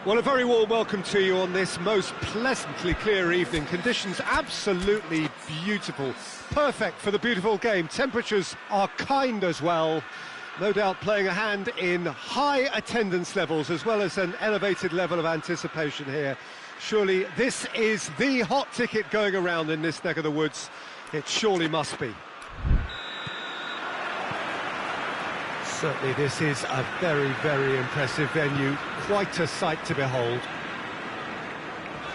Well, a very warm welcome to you on this most pleasantly clear evening. Conditions absolutely beautiful. Perfect for the beautiful game. Temperatures are kind as well. No doubt playing a hand in high attendance levels as well as an elevated level of anticipation here. Surely this is the hot ticket going around in this neck of the woods. It surely must be. Certainly this is a very, very impressive venue. Quite a sight to behold.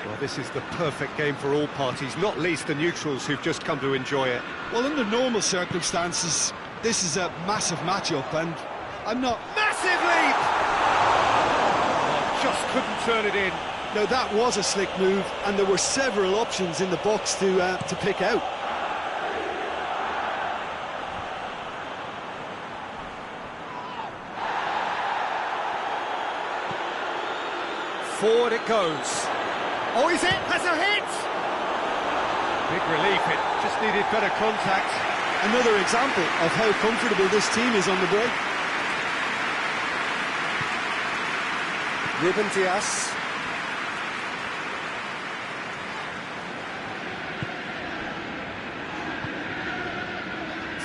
Well, this is the perfect game for all parties, not least the neutrals who've just come to enjoy it. Well, under normal circumstances, this is a massive match-up, and I'm not... Massive leap! Oh, just couldn't turn it in. Now, that was a slick move, and there were several options in the box to pick out. Forward it goes. Oh, is it? Has a hit! Big relief, it just needed better contact. Another example of how comfortable this team is on the break. Ruben Dias.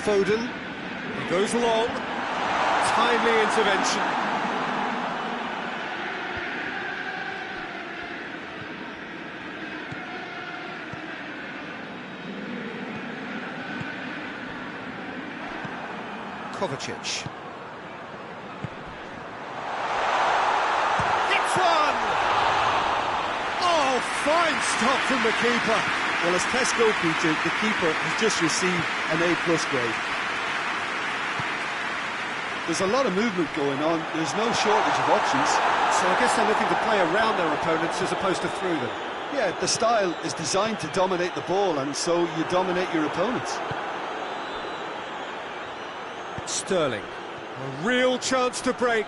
Foden. He goes long. Timely intervention. Kovacic. Hits one! Oh, fine stop from the keeper. Well, as tests go, Peter, the keeper has just received an A+ grade. There's a lot of movement going on. There's no shortage of options. So I guess they're looking to play around their opponents as opposed to through them. Yeah, the style is designed to dominate the ball, and so you dominate your opponents. Sterling, a real chance to break.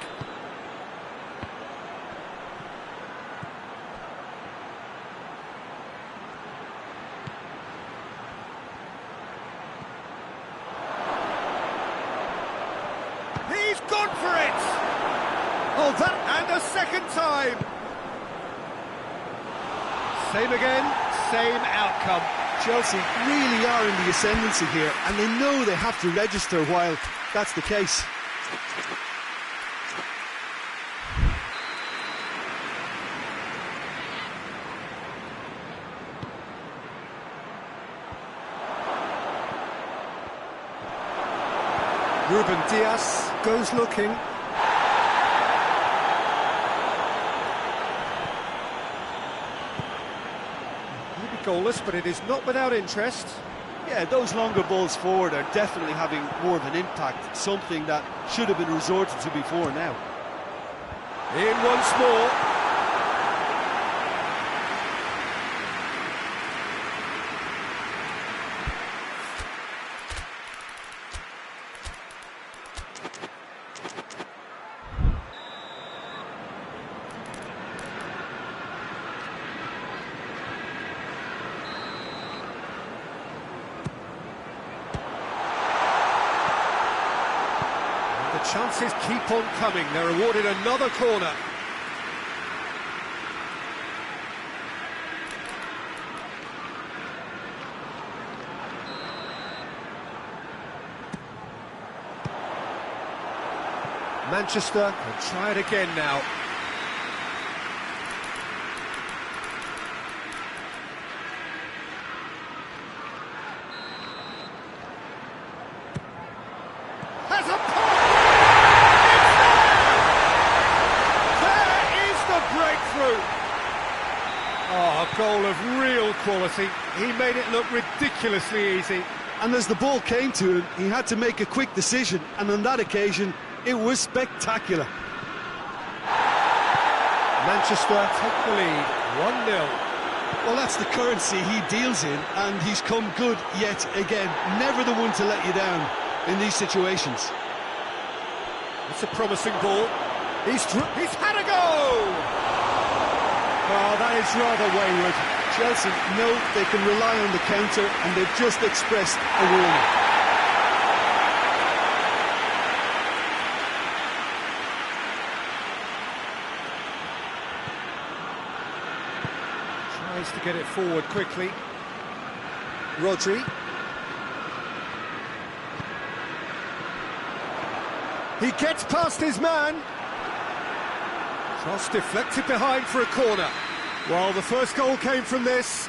He's gone for it! Oh, that, and a second time! Same again, same outcome. Chelsea really are in the ascendancy here, and they know they have to register while that's the case. Ruben Dias goes looking. Maybe goalless, but it is not without interest. Yeah, those longer balls forward are definitely having more of an impact, something that should have been resorted to before now. In once more. The chances keep on coming. They're awarded another corner. Manchester will try it again now. Has a pop! There is the breakthrough! Oh, a goal of real quality. He made it look ridiculously easy. And as the ball came to him, he had to make a quick decision, and on that occasion, it was spectacular. Manchester take the lead, 1-0. Well, that's the currency he deals in, and he's come good yet again. Never the one to let you down in these situations. It's a promising ball. He's had a go! Oh, that is rather wayward. Chelsea know they can rely on the counter, and they've just expressed a warning. Tries to get it forward quickly. Rodri. He gets past his man. Cross deflected behind for a corner. Well, the first goal came from this.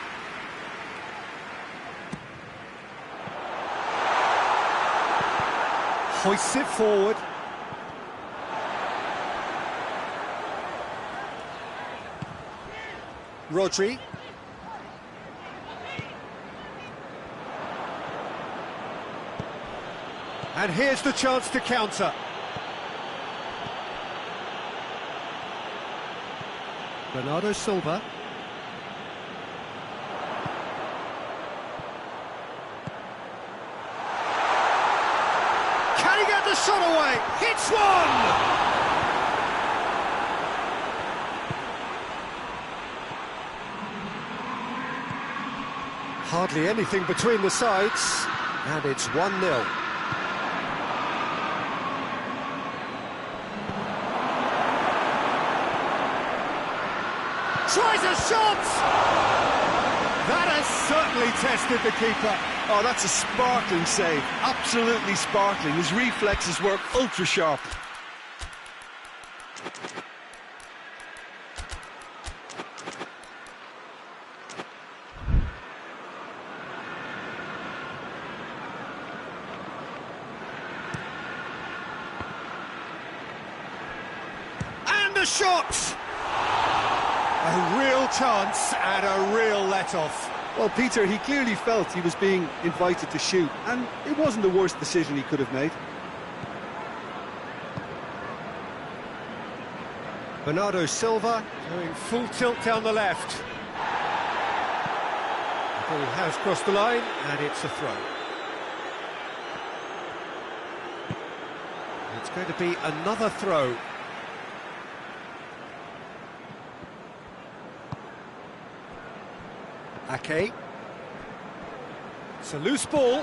Hoists it forward. Rodri. And here's the chance to counter. Bernardo Silva. Can he get the shot away? Hits one! Hardly anything between the sides, and it's 1-0. Tries a shot! That has certainly tested the keeper. Oh, that's a sparkling save, absolutely sparkling. His reflexes work ultra sharp. And a shot! A real chance and a real let-off. Well, Peter, he clearly felt he was being invited to shoot, and it wasn't the worst decision he could have made. Bernardo Silva going full tilt down the left. The ball has crossed the line, and it's a throw. It's going to be another throw. Ake. It's a loose ball.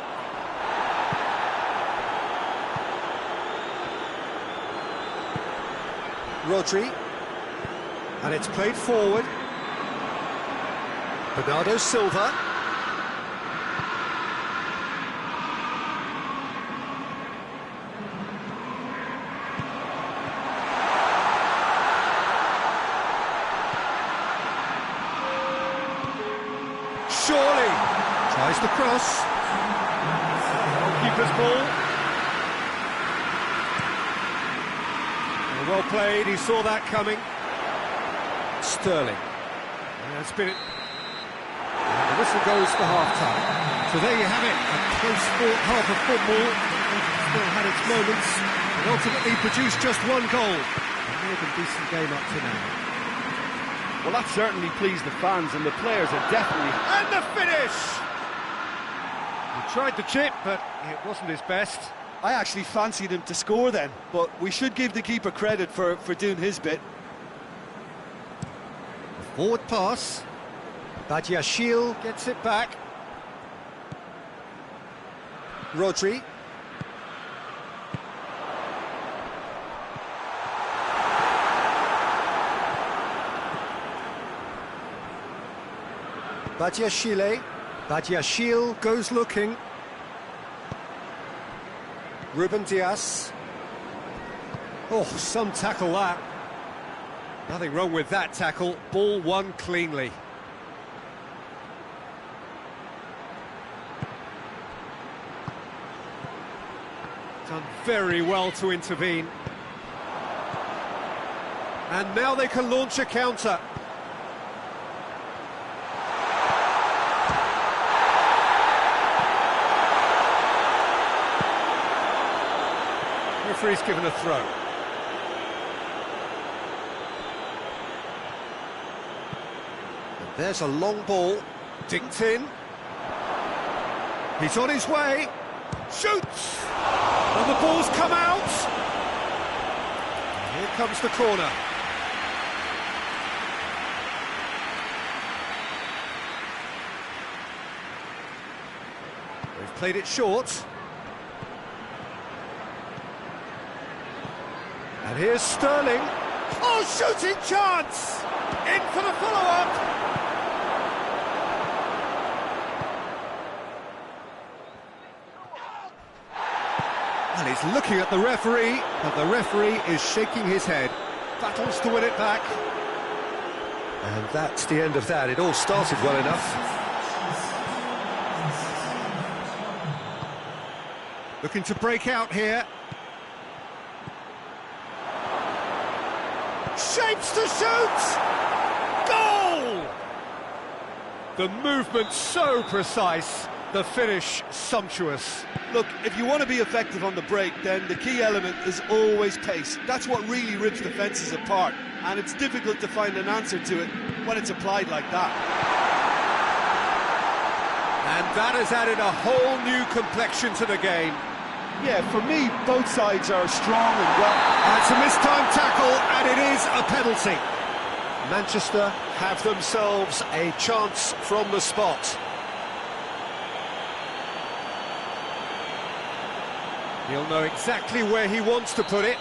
Rodri. And it's played forward. Bernardo Silva. Surely tries the cross. Keeper's ball. Well played, he saw that coming. Sterling. It's been... And the whistle goes for half-time. So there you have it, a close-fought half of football. Still had its moments, and ultimately produced just one goal. A more than decent game up to now. Well, that certainly pleased the fans, and the players are definitely... And the finish! He tried the chip, but it wasn't his best. I actually fancied him to score then, but we should give the keeper credit for doing his bit. Forward pass. Badiashile gets it back. Rodri. Badiashile. Badiashile goes looking. Ruben Dias. Oh, some tackle that. Nothing wrong with that tackle. Ball won cleanly. Done very well to intervene. And now they can launch a counter. Referee's given a throw. And there's a long ball. Dinked in. He's on his way. Shoots! And the ball's come out. And here comes the corner. They've played it short. And here's Sterling. Oh, shooting chance! In for the follow-up! Well, he's looking at the referee, but the referee is shaking his head. Battles to win it back. And that's the end of that. It all started well enough. Looking to break out here. Shapes to shoot! Goal! The movement so precise, the finish sumptuous. Look, if you want to be effective on the break, then the key element is always pace. That's what really rips defences apart, and it's difficult to find an answer to it when it's applied like that. And that has added a whole new complexion to the game. Yeah, for me, both sides are strong and well. That's a mistimed tackle, and it is a penalty. Manchester have themselves a chance from the spot. He'll know exactly where he wants to put it.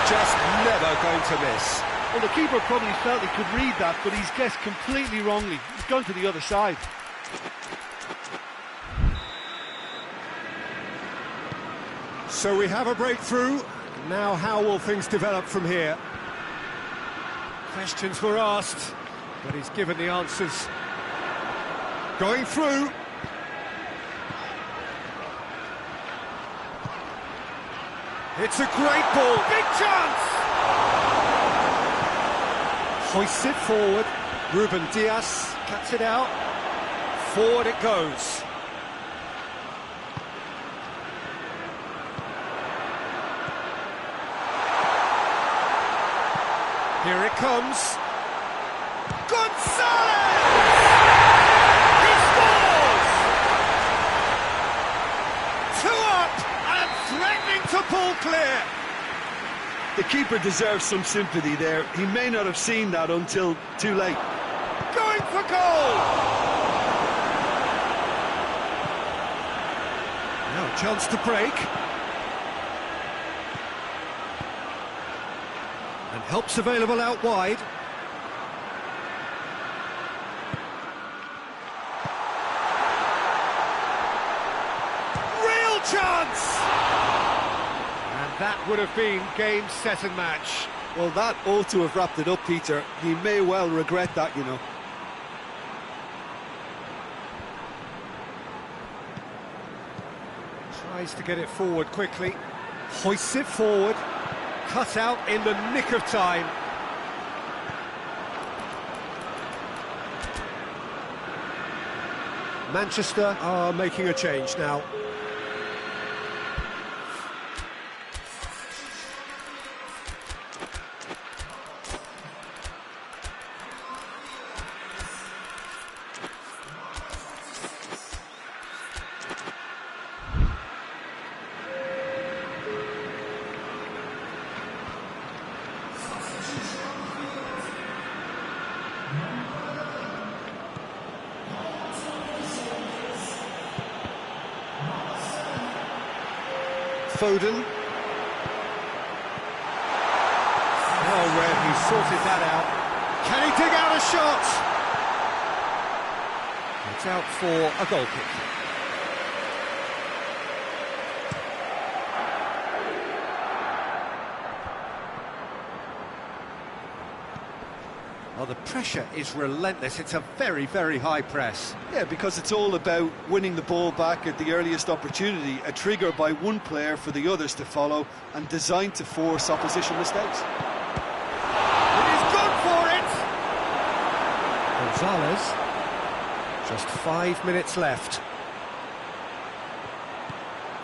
Just never going to miss. Well, the keeper probably felt he could read that, but he's guessed completely wrongly. He's gone to the other side. So we have a breakthrough. Now how will things develop from here? Questions were asked, but he's given the answers. Going through. It's a great ball. Big chance! Hoists it forward. Ruben Diaz cuts it out. Forward it goes. Here it comes. Gonzalez! He scores! 2 up and threatening to pull clear. The keeper deserves some sympathy there. He may not have seen that until too late. Going for goal! Now a chance to break. And help's available out wide. Real chance! And that would have been game, set and match. Well, that ought to have wrapped it up, Peter. He may well regret that, you know. Tries to get it forward quickly. Hoists it forward. Cut out in the nick of time. Manchester are making a change now. Foden. Oh, Red, he sorted that out. Can he dig out a shot? It's out for a goal kick. Well, the pressure is relentless. It's a very, very high press. Yeah, because it's all about winning the ball back at the earliest opportunity, a trigger by one player for the others to follow, and designed to force opposition mistakes. It is good for it! Gonzalez. Just 5 minutes left.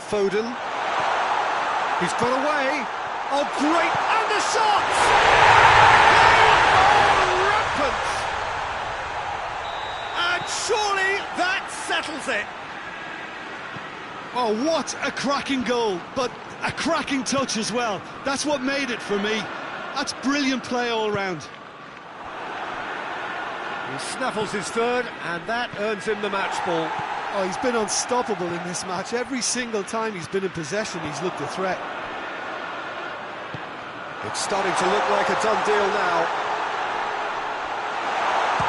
Foden. He's got away. Oh, great! And the shot! Oh, rampant! And surely that settles it. Oh, what a cracking goal, but a cracking touch as well. That's what made it for me. That's brilliant play all round. He snaffles his third, and that earns him the match ball. Oh, he's been unstoppable in this match. Every single time he's been in possession, he's looked a threat. It's starting to look like a done deal now.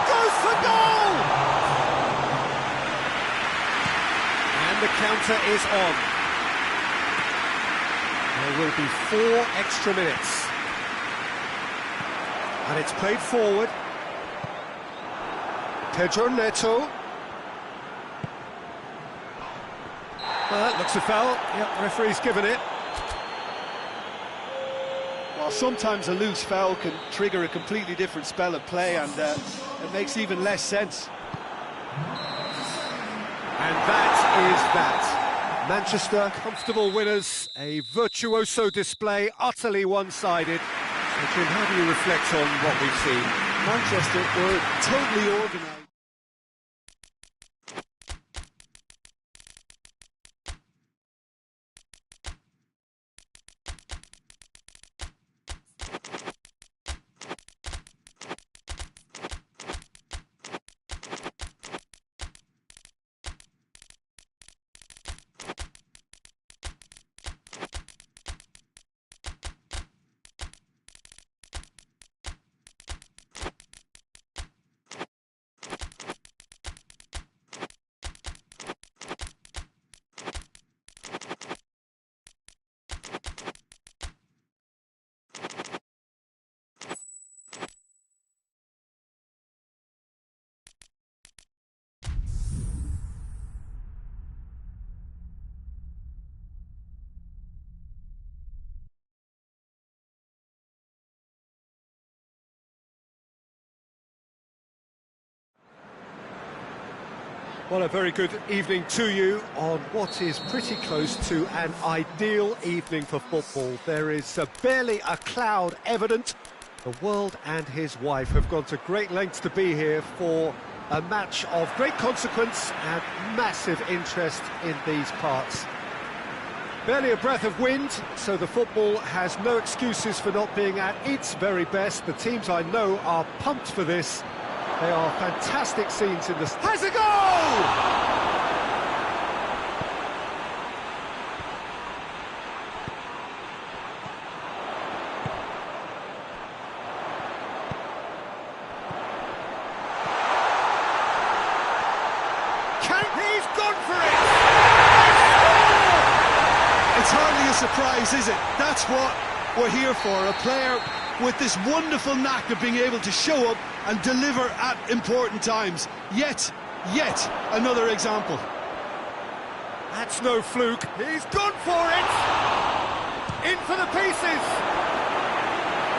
Goes for goal! And the counter is on. There will be 4 extra minutes. And it's played forward. Pedro Neto. Well, that looks a foul. Yep, referee's given it. Well, sometimes a loose foul can trigger a completely different spell of play, and it makes even less sense. And that is that. Manchester, comfortable winners, a virtuoso display, utterly one-sided. So, Jim, how do you reflect on what we've seen? Manchester were totally organised. Well, a very good evening to you on what is pretty close to an ideal evening for football. There is barely a cloud evident. The world and his wife have gone to great lengths to be here for a match of great consequence and massive interest in these parts. Barely a breath of wind, so the football has no excuses for not being at its very best. The teams I know are pumped for this. They are fantastic scenes in this. Has a goal! He's gone for it! It's hardly a surprise, is it? That's what we're here for. A player with this wonderful knack of being able to show up and deliver at important times. Yet another example. That's no fluke. He's gone for it! In for the pieces!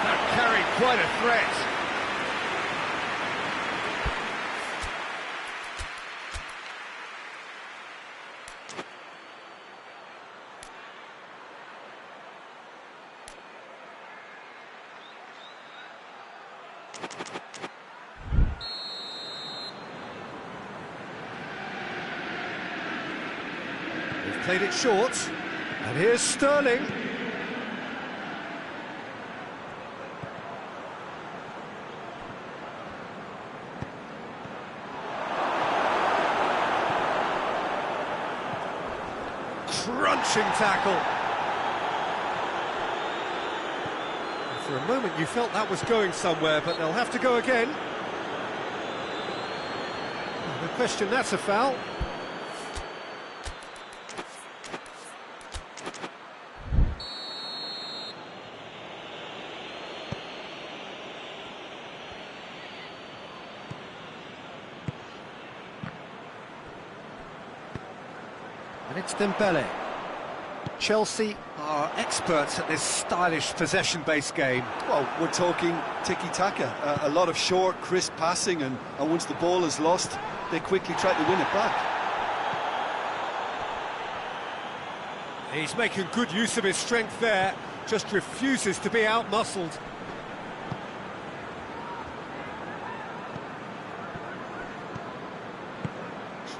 That carried quite a threat. They've played it short, and here's Sterling. Crunching tackle. For a moment you felt that was going somewhere, but they'll have to go again. No question that's a foul. And it's Dembele. Chelsea are experts at this stylish possession-based game. Well, we're talking tiki-taka, a lot of short, crisp passing, and once the ball is lost, they quickly try to win it back. He's making good use of his strength there, just refuses to be out-muscled.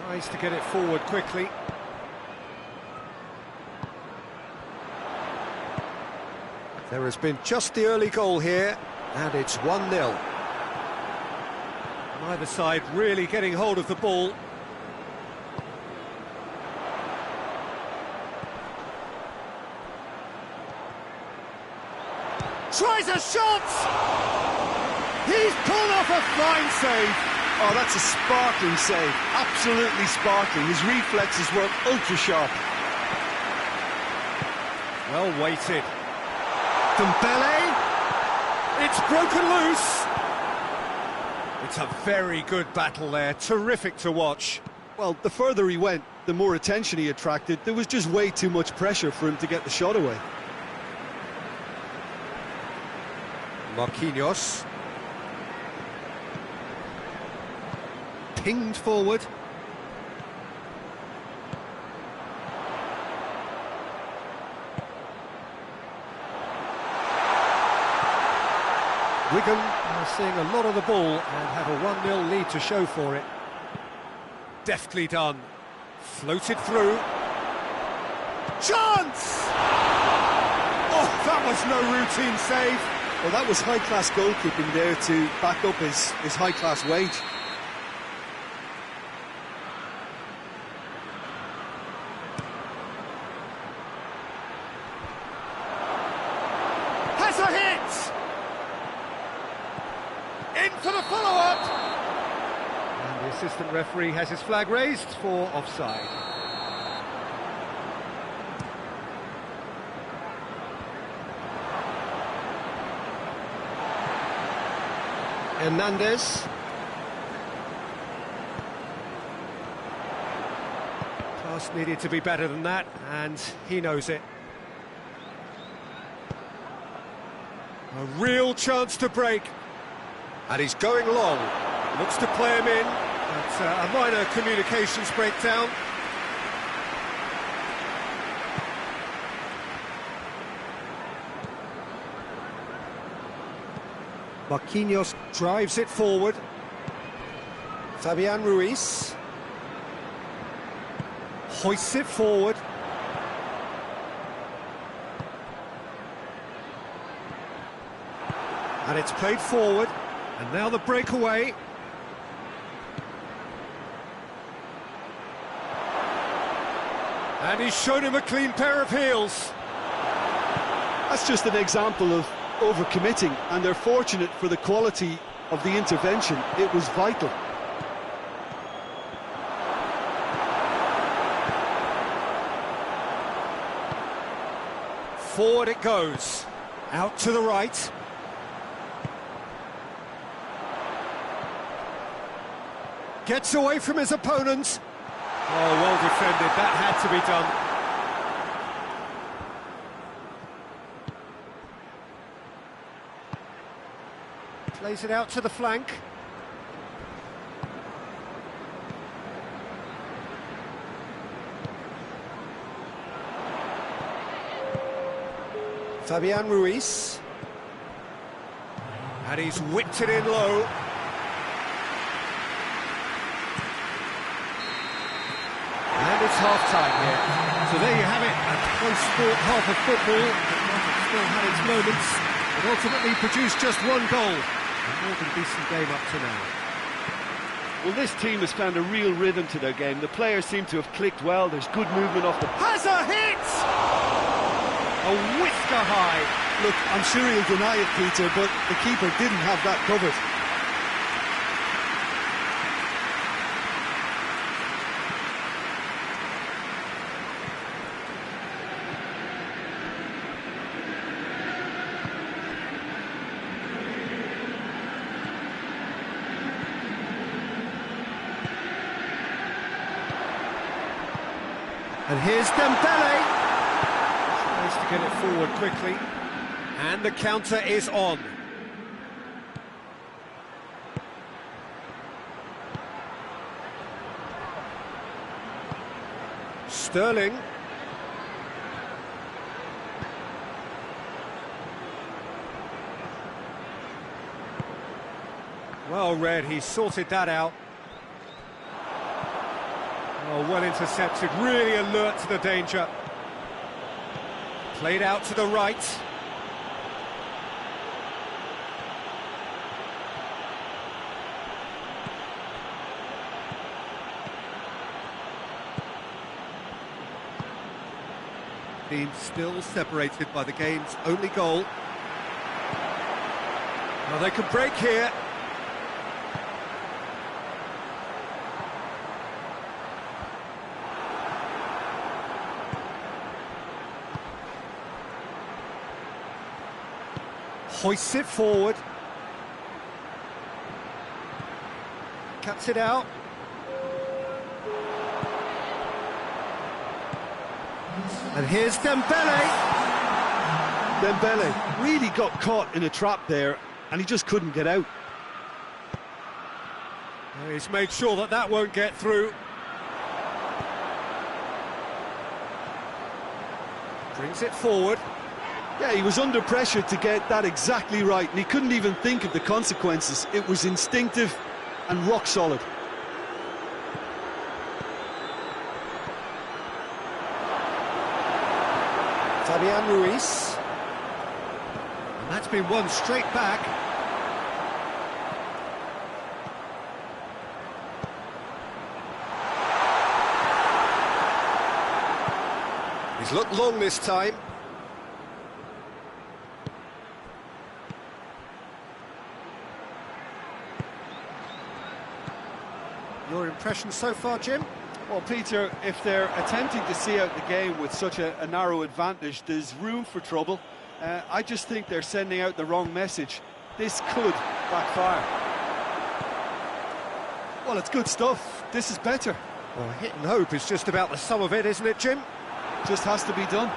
Tries to get it forward quickly. There has been just the early goal here, and it's 1-0. Neither side really getting hold of the ball. Tries a shot! He's pulled off a fine save. Oh, that's a sparkling save, absolutely sparkling. His reflexes were ultra sharp. Well weighted. Dembele! It's broken loose! It's a very good battle there, terrific to watch. Well, the further he went, the more attention he attracted. There was just way too much pressure for him to get the shot away. Marquinhos. Pinged forward. Wigan are seeing a lot of the ball and have a 1-0 lead to show for it. Deftly done. Floated through. Chance! Oh, that was no routine save. Well, that was high-class goalkeeping there to back up his high-class wage. Has a hit! In for the follow-up! And the assistant referee has his flag raised for offside. Hernandez. Pass needed to be better than that, and he knows it. A real chance to break. And he's going long. Looks to play him in. That's a minor communications breakdown. Marquinhos drives it forward. Fabian Ruiz hoists it forward. And it's played forward. And now the breakaway. And he's shown him a clean pair of heels. That's just an example of overcommitting, and they're fortunate for the quality of the intervention. It was vital. Forward it goes. Out to the right. Gets away from his opponent. Oh, well defended. That had to be done. Plays it out to the flank. Fabian Ruiz. And he's whipped it in low. And it's half-time here. So there you have it, a close-fought half of football that still had its moments, but ultimately produced just one goal. A more than decent game up to now. Well, this team has found a real rhythm to their game. The players seem to have clicked well. There's good movement off the... Has a hit! A whisker high. Look, I'm sure he'll deny it, Peter, but the keeper didn't have that covered. And here's Dembele. Tries to get it forward quickly. And the counter is on. Sterling. Well read, he sorted that out. Oh, well intercepted, really alert to the danger. Played out to the right. Being still separated by the game's only goal. Well, they could break here. Hoists it forward. Cuts it out. And here's Dembele. Dembele really got caught in a trap there, and he just couldn't get out. He's made sure that that won't get through. Brings it forward. Yeah, he was under pressure to get that exactly right, and he couldn't even think of the consequences. It was instinctive and rock solid. Fabian Ruiz. And that's been won straight back. He's looked long this time. Your impression so far, Jim? Well, Peter, if they're attempting to see out the game with such a narrow advantage, there's room for trouble. I just think they're sending out the wrong message. This could backfire. Well, it's good stuff. This is better. Well, hit and hope is just about the sum of it, isn't it, Jim? Just has to be done.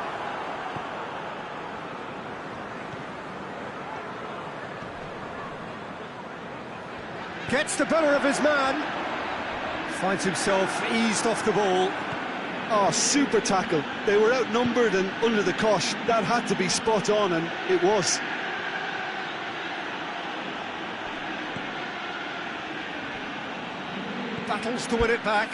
Gets the better of his man. Finds himself eased off the ball. Oh, super tackle. They were outnumbered and under the cosh. That had to be spot on, and it was. Battles to win it back.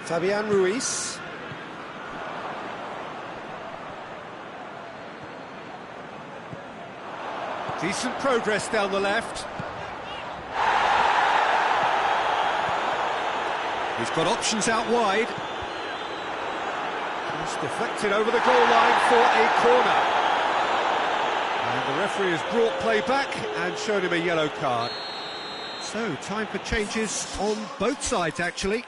Fabian Ruiz. Decent progress down the left. He's got options out wide. Just deflected over the goal line for a corner. And the referee has brought play back and shown him a yellow card. So, time for changes on both sides, actually.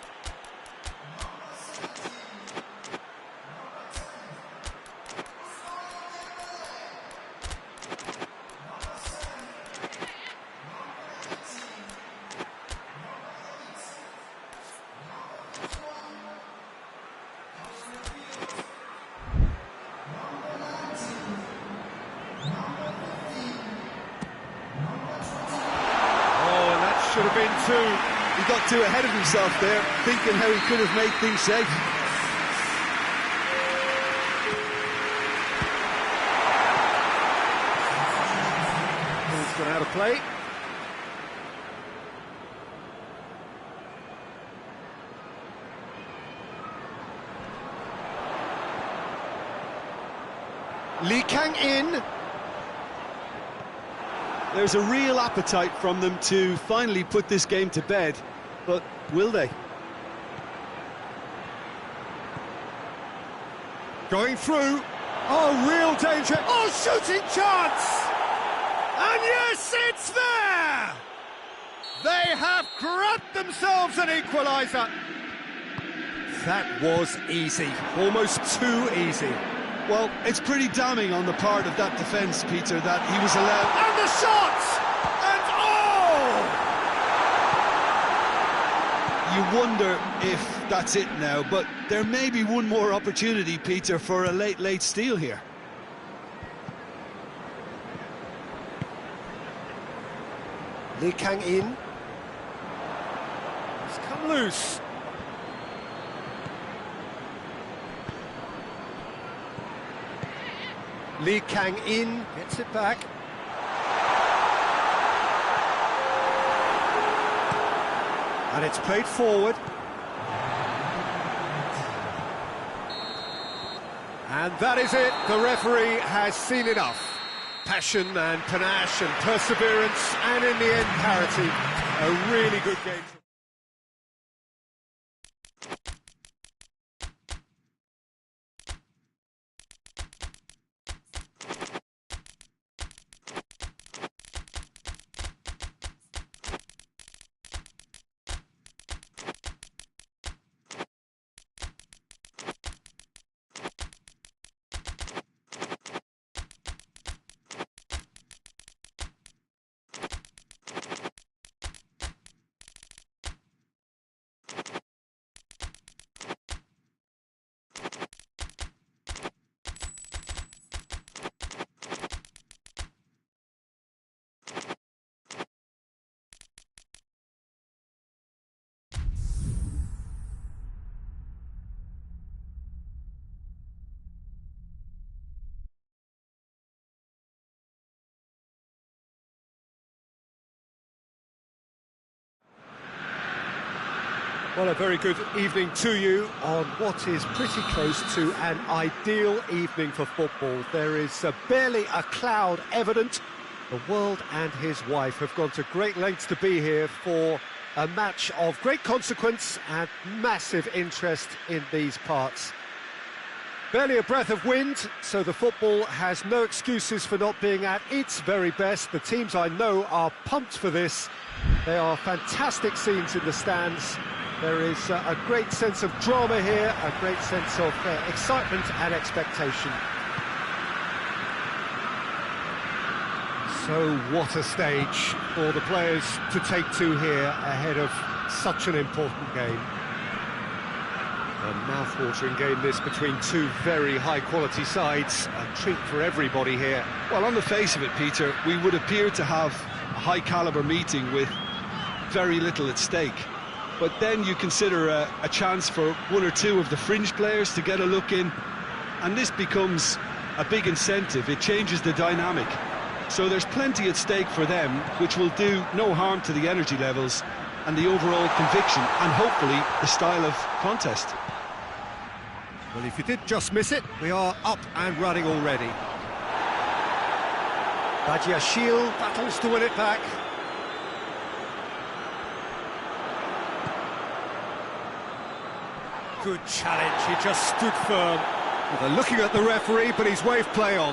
been two. He got too ahead of himself there, thinking how he could have made things safe. Ball's gone out of play. Lee Kang-in. There's a real appetite from them to finally put this game to bed, but will they? Going through. Oh, real danger. Oh, shooting chance! And yes, it's there! They have grabbed themselves an equaliser. That was easy, almost too easy. Well, it's pretty damning on the part of that defence, Peter, that he was allowed... And the shot! And You wonder if that's it now, but there may be one more opportunity, Peter, for a late steal here. Lee Kang-in. It's come loose. Lee Kang-in gets it back. And it's played forward. And that is it. The referee has seen enough. Passion and panache and perseverance, and in the end, parity. A really good game. Well, a very good evening to you on what is pretty close to an ideal evening for football. There is barely a cloud evident. The world and his wife have gone to great lengths to be here for a match of great consequence and massive interest in these parts. Barely a breath of wind, so the football has no excuses for not being at its very best. The teams I know are pumped for this. They are fantastic scenes in the stands. There is a great sense of drama here, a great sense of excitement and expectation. So what a stage for the players to take to here ahead of such an important game. A mouth-watering game this between two very high-quality sides, a treat for everybody here. Well, on the face of it, Peter, we would appear to have a high-caliber meeting with very little at stake. But then you consider a chance for one or two of the fringe players to get a look in, and this becomes a big incentive. It changes the dynamic. So there's plenty at stake for them, which will do no harm to the energy levels and the overall conviction, and hopefully the style of contest. Well, if you did just miss it, we are up and running already. Badiashile battles to win it back. Good challenge, he just stood firm. Well, they're looking at the referee, but he's waved play on.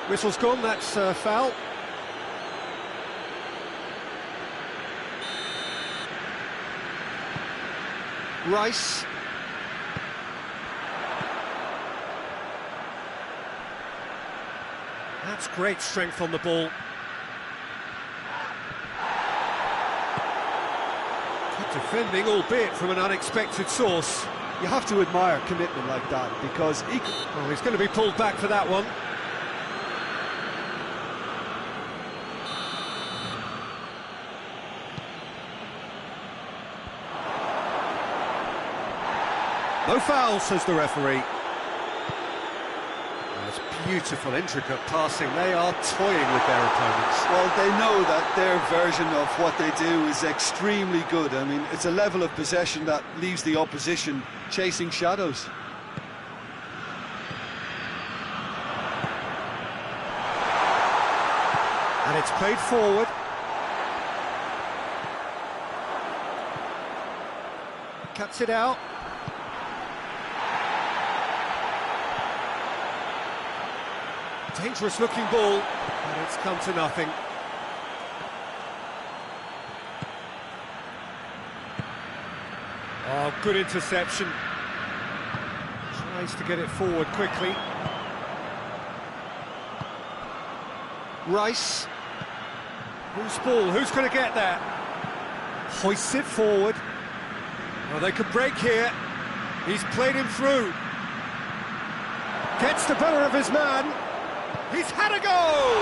Whistle's gone, that's foul. Rice. That's great strength on the ball. Defending, albeit from an unexpected source. You have to admire commitment like that, because he's going to be pulled back for that one. No foul, says the referee. That's beautiful, intricate passing. They are toying with their opponents. Well, they know that their version of what they do is extremely good. I mean, it's a level of possession that leaves the opposition chasing shadows. And it's played forward. Cuts it out. Dangerous looking ball, but it's come to nothing. Oh, good interception. Tries to get it forward quickly. Rice. Who's ball? Who's going to get that? Hoists it forward. Well, they could break here. He's played him through. Gets the better of his man. He's had a goal!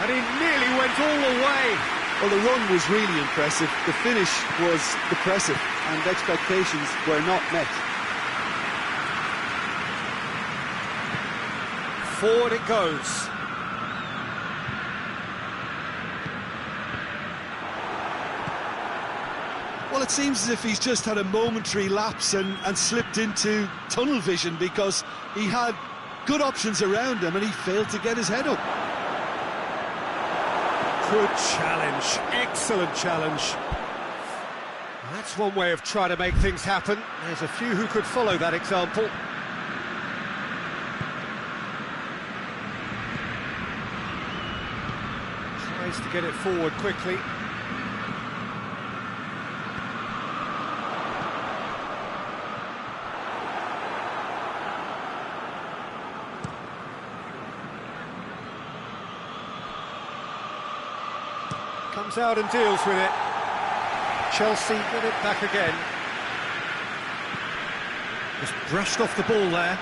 And he nearly went all the way. Well, the run was really impressive. The finish was depressive, and expectations were not met. Forward it goes. Well, it seems as if he's just had a momentary lapse and slipped into tunnel vision, because he had good options around him and he failed to get his head up. Good challenge, excellent challenge. That's one way of trying to make things happen. There's a few who could follow that example. Tries to get it forward quickly. Comes out and deals with it. Chelsea get it back again. Just brushed off the ball there.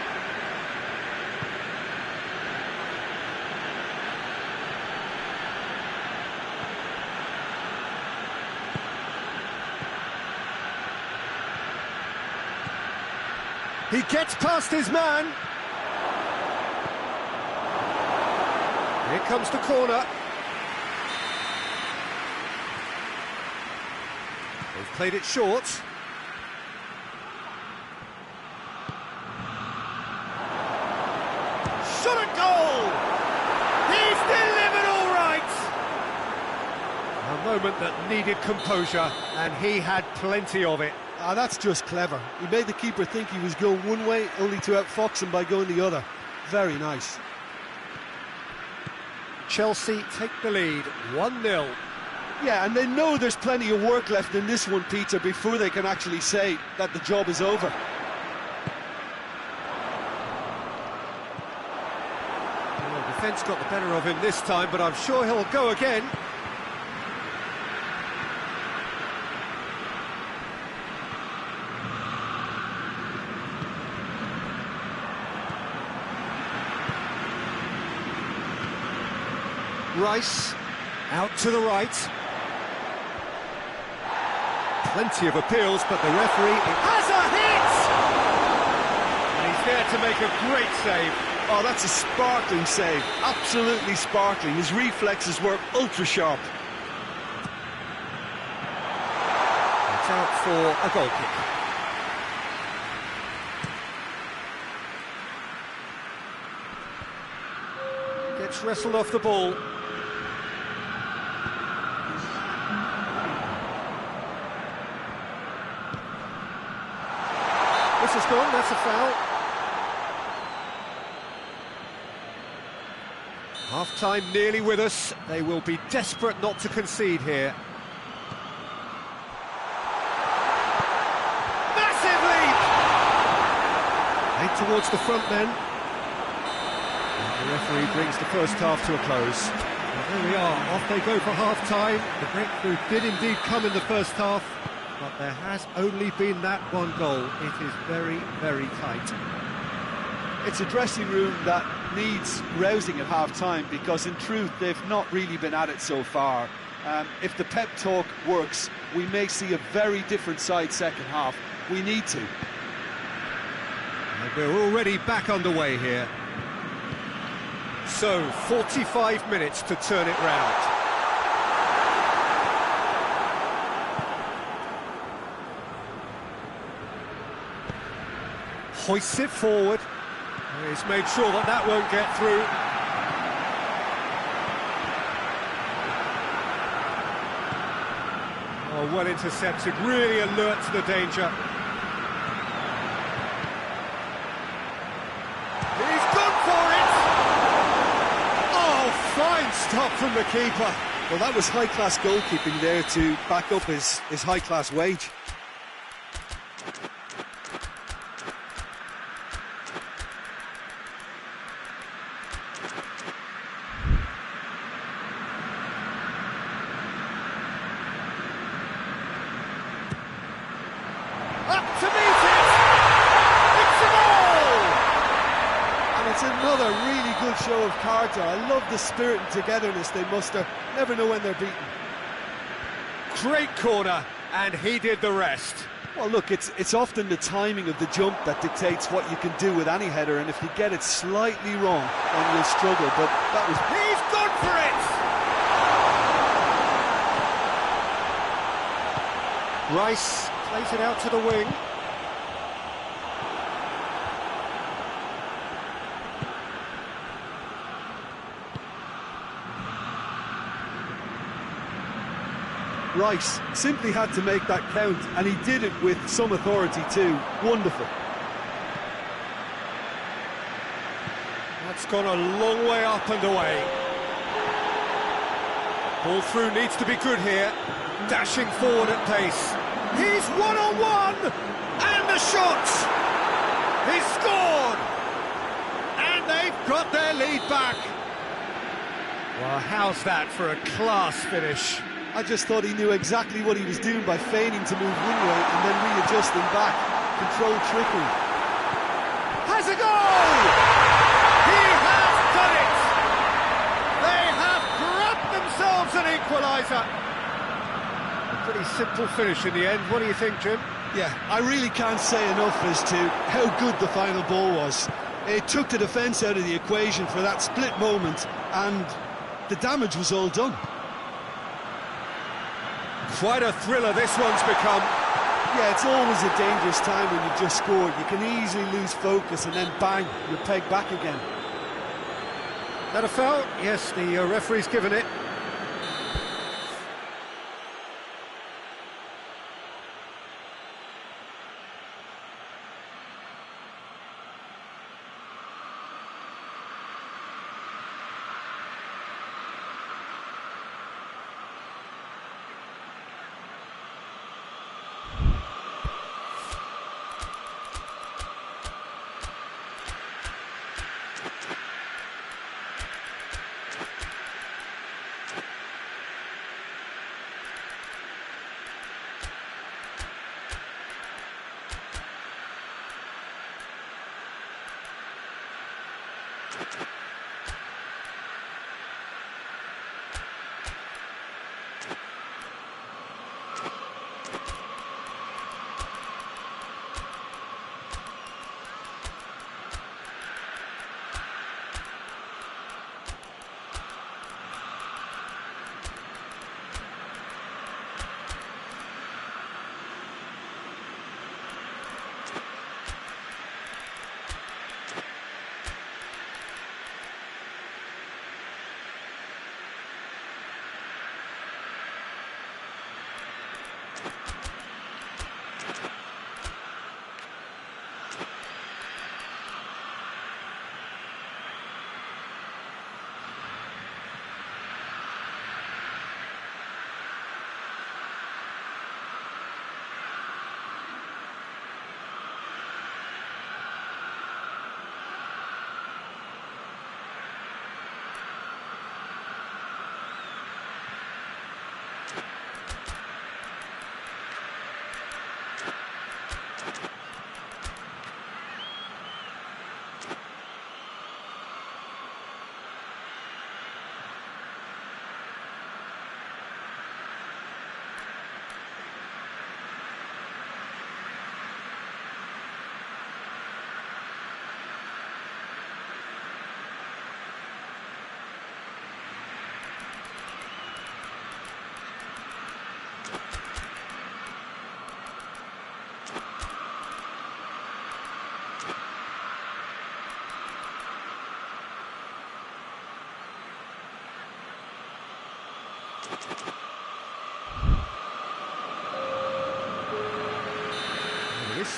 He gets past his man. Here comes the corner. They've played it short. Shot at goal! He's delivered all right! A moment that needed composure, and he had plenty of it. Ah, that's just clever. He made the keeper think he was going one way, only to outfox him by going the other. Very nice. Chelsea take the lead, 1-0. Yeah, and they know there's plenty of work left in this one, Peter, before they can actually say that the job is over. Well, defence got the better of him this time, but I'm sure he'll go again. Rice, out to the right. Plenty of appeals, but the referee has a hit! And he's there to make a great save. Oh, that's a sparkling save. Absolutely sparkling. His reflexes were ultra sharp. It's out for a goal kick. Gets wrestled off the ball. This is gone, that's a foul. Half-time nearly with us. They will be desperate not to concede here. Massive leap! Head towards the front then. And the referee brings the first half to a close. And there we are, off they go for half-time. The breakthrough did indeed come in the first half, but there has only been that one goal. It is very, very tight. It's a dressing room that needs rousing at half-time, because in truth they've not really been at it so far. If the pep talk works, we may see a very different side second half. We need to. And we're already back underway here. So, 45 minutes to turn it round. Hoists it forward. He's made sure that that won't get through. Oh, well intercepted, really alert to the danger. He's gone for it! Oh, fine stop from the keeper. Well, that was high-class goalkeeping there to back up his high-class wage. Up to meet it! It's a goal! And it's another really good show of character. I love the spirit and togetherness they muster. Never know when they're beaten. Great corner, and he did the rest. Well, look, it's often the timing of the jump that dictates what you can do with any header, and if you get it slightly wrong, then you'll struggle. But that was... He's gone for it! Rice plays it out to the wing. Rice simply had to make that count, and he did it with some authority too. Wonderful. That's gone a long way up and away. Ball through needs to be good here. Dashing forward at pace. He's one-on-one! And the shot! He's scored! And they've got their lead back. Well, how's that for a class finish? I just thought he knew exactly what he was doing by feigning to move one way and then readjusting back. Controlled trickery. Has a goal! He has done it! They have grabbed themselves an equaliser. A pretty simple finish in the end. What do you think, Jim? Yeah, I really can't say enough as to how good the final ball was. It took the defence out of the equation for that split moment, and the damage was all done. Quite a thriller this one's become. Yeah, it's always a dangerous time when you've just scored. You can easily lose focus and then bang, you're pegged back again. That a foul? Yes, the referee's given it.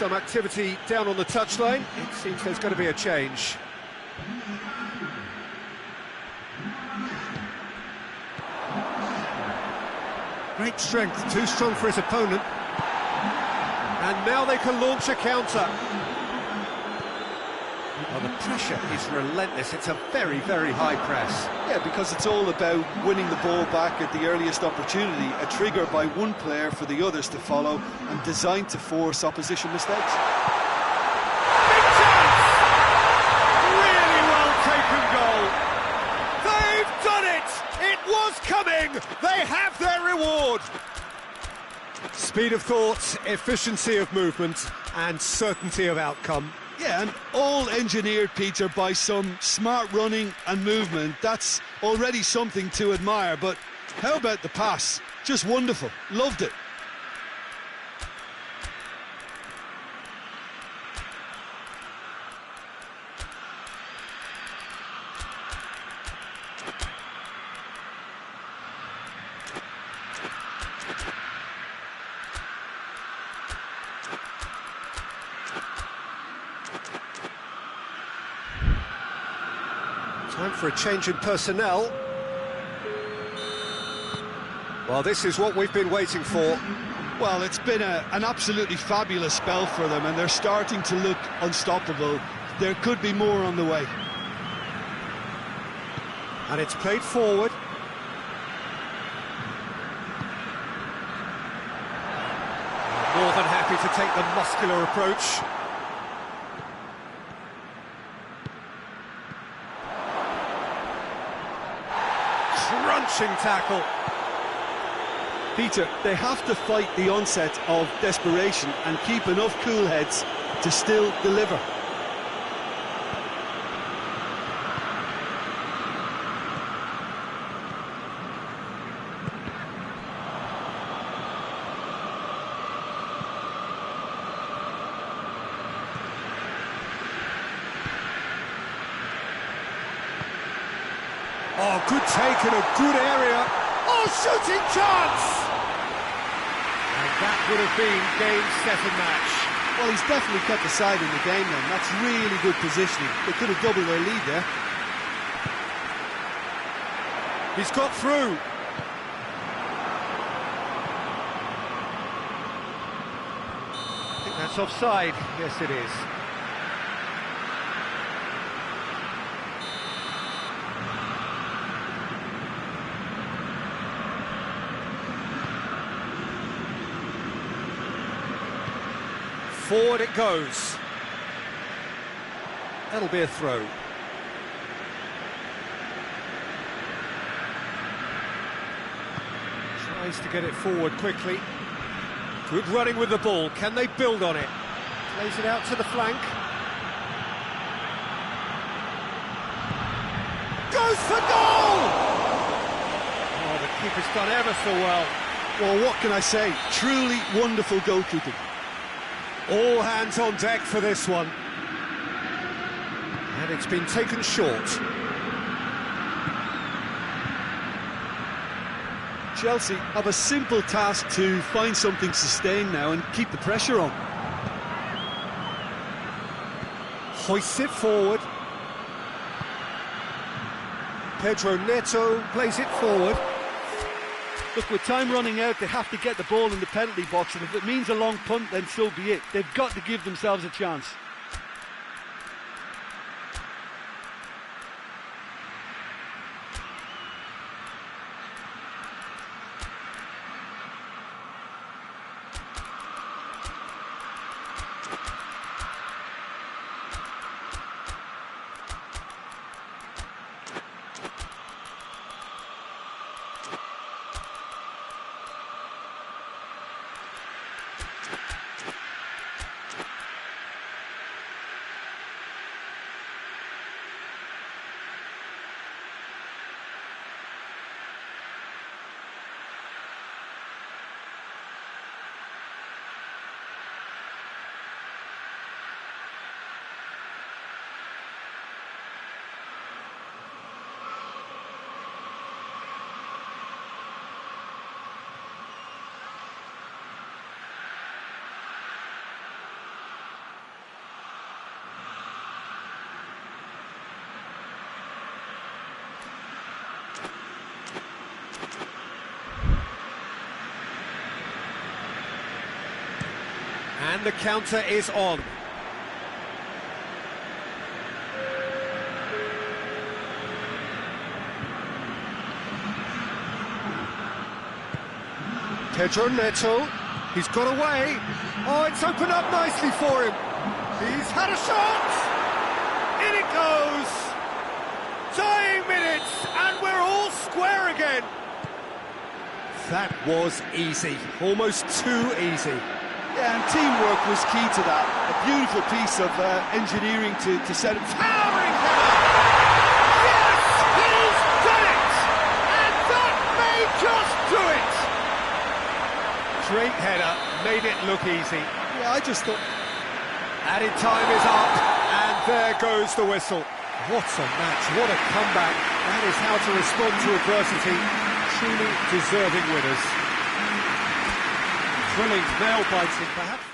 some activity down on the touchline. It seems there's going to be a change. Great strength, too strong for his opponent. And now they can launch a counter. Well, the pressure is relentless. It's a very, very high press. Yeah, because it's all about winning the ball back at the earliest opportunity, a trigger by one player for the others to follow, and designed to force opposition mistakes. Big chance! Really well taken goal. They've done it! It was coming! They have their reward! Speed of thought, efficiency of movement, and certainty of outcome. Yeah, and all engineered, Peter, by some smart running and movement. That's already something to admire, but how about the pass? Just wonderful. Loved it. Time for a change in personnel. Well, this is what we've been waiting for. Well, it's been an absolutely fabulous spell for them, and they're starting to look unstoppable. There could be more on the way. And it's played forward. More than happy to take the muscular approach. Crunching tackle. Peter, they have to fight the onset of desperation and keep enough cool heads to still deliver. Oh, good take in a good area. Oh, shooting chance! And that would have been game, set and match. Well, he's definitely kept the side in the game then. That's really good positioning. They could have doubled their lead there. He's got through. I think that's offside. Yes, it is. Forward it goes. That'll be a throw. Tries to get it forward quickly. Good running with the ball. Can they build on it? Plays it out to the flank. Goes for goal! Oh, the keeper's done ever so well. Well, what can I say? Truly wonderful goalkeeping. All hands on deck for this one. And it's been taken short. Chelsea have a simple task to find something sustained now and keep the pressure on. Hoists it forward. Pedro Neto plays it forward. Look, with time running out, they have to get the ball in the penalty box, and if it means a long punt, then so be it. They've got to give themselves a chance. And the counter is on. Pedro Neto, he's got away. Oh, it's opened up nicely for him. He's had a shot. In it goes. Dying minutes, and we're all square again. That was easy, almost too easy. Yeah, and teamwork was key to that. A beautiful piece of engineering to set it. Towering header! Yes, he's done it! And that may just do it! Great header, made it look easy. Yeah, I just thought... Added time is up, and there goes the whistle. What a match, what a comeback. That is how to respond to adversity. Truly deserving winners. Thrilling, nail-biting, perhaps.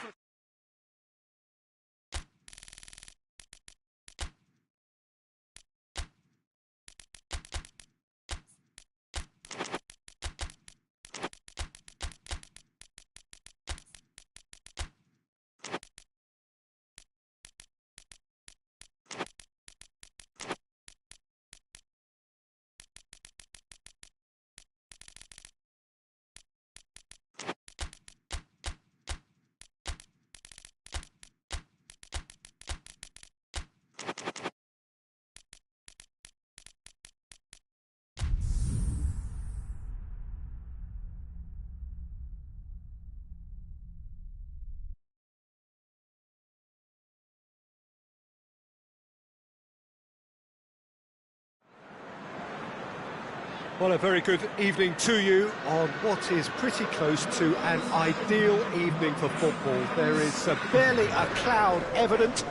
Well, a very good evening to you on what is pretty close to an ideal evening for football. There is barely a cloud evident.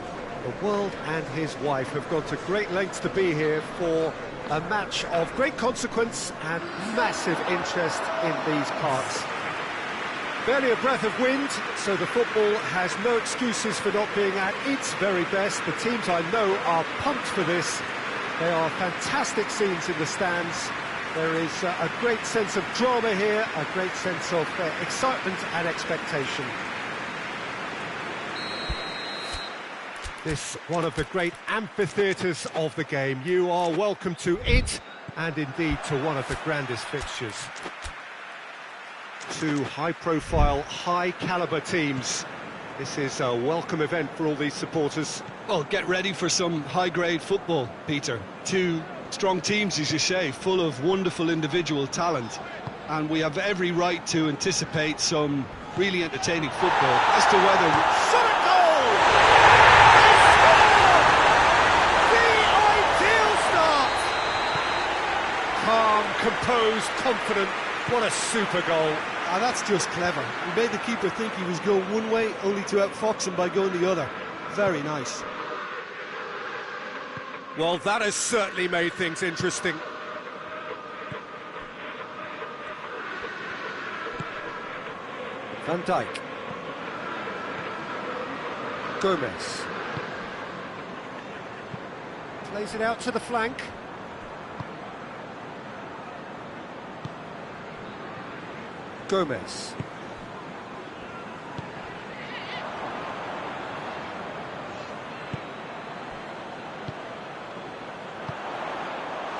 The world and his wife have gone to great lengths to be here for a match of great consequence and massive interest in these parts. Barely a breath of wind, so the football has no excuses for not being at its very best. The teams I know are pumped for this. They are fantastic scenes in the stands. There is a great sense of drama here, a great sense of excitement and expectation. This one of the great amphitheatres of the game. You are welcome to it, and indeed to one of the grandest fixtures. Two high-profile, high-calibre teams. This is a welcome event for all these supporters. Well, get ready for some high-grade football, Peter. Two strong teams, as you say, full of wonderful individual talent. And we have every right to anticipate some really entertaining football. As to whether... Shot at goal! The ideal start! Calm, composed, confident. What a super goal. Ah, that's just clever. He made the keeper think he was going one way, only to outfox him by going the other. Very nice. Well, that has certainly made things interesting. Van Dijk. Gomez. Plays it out to the flank. Gomez.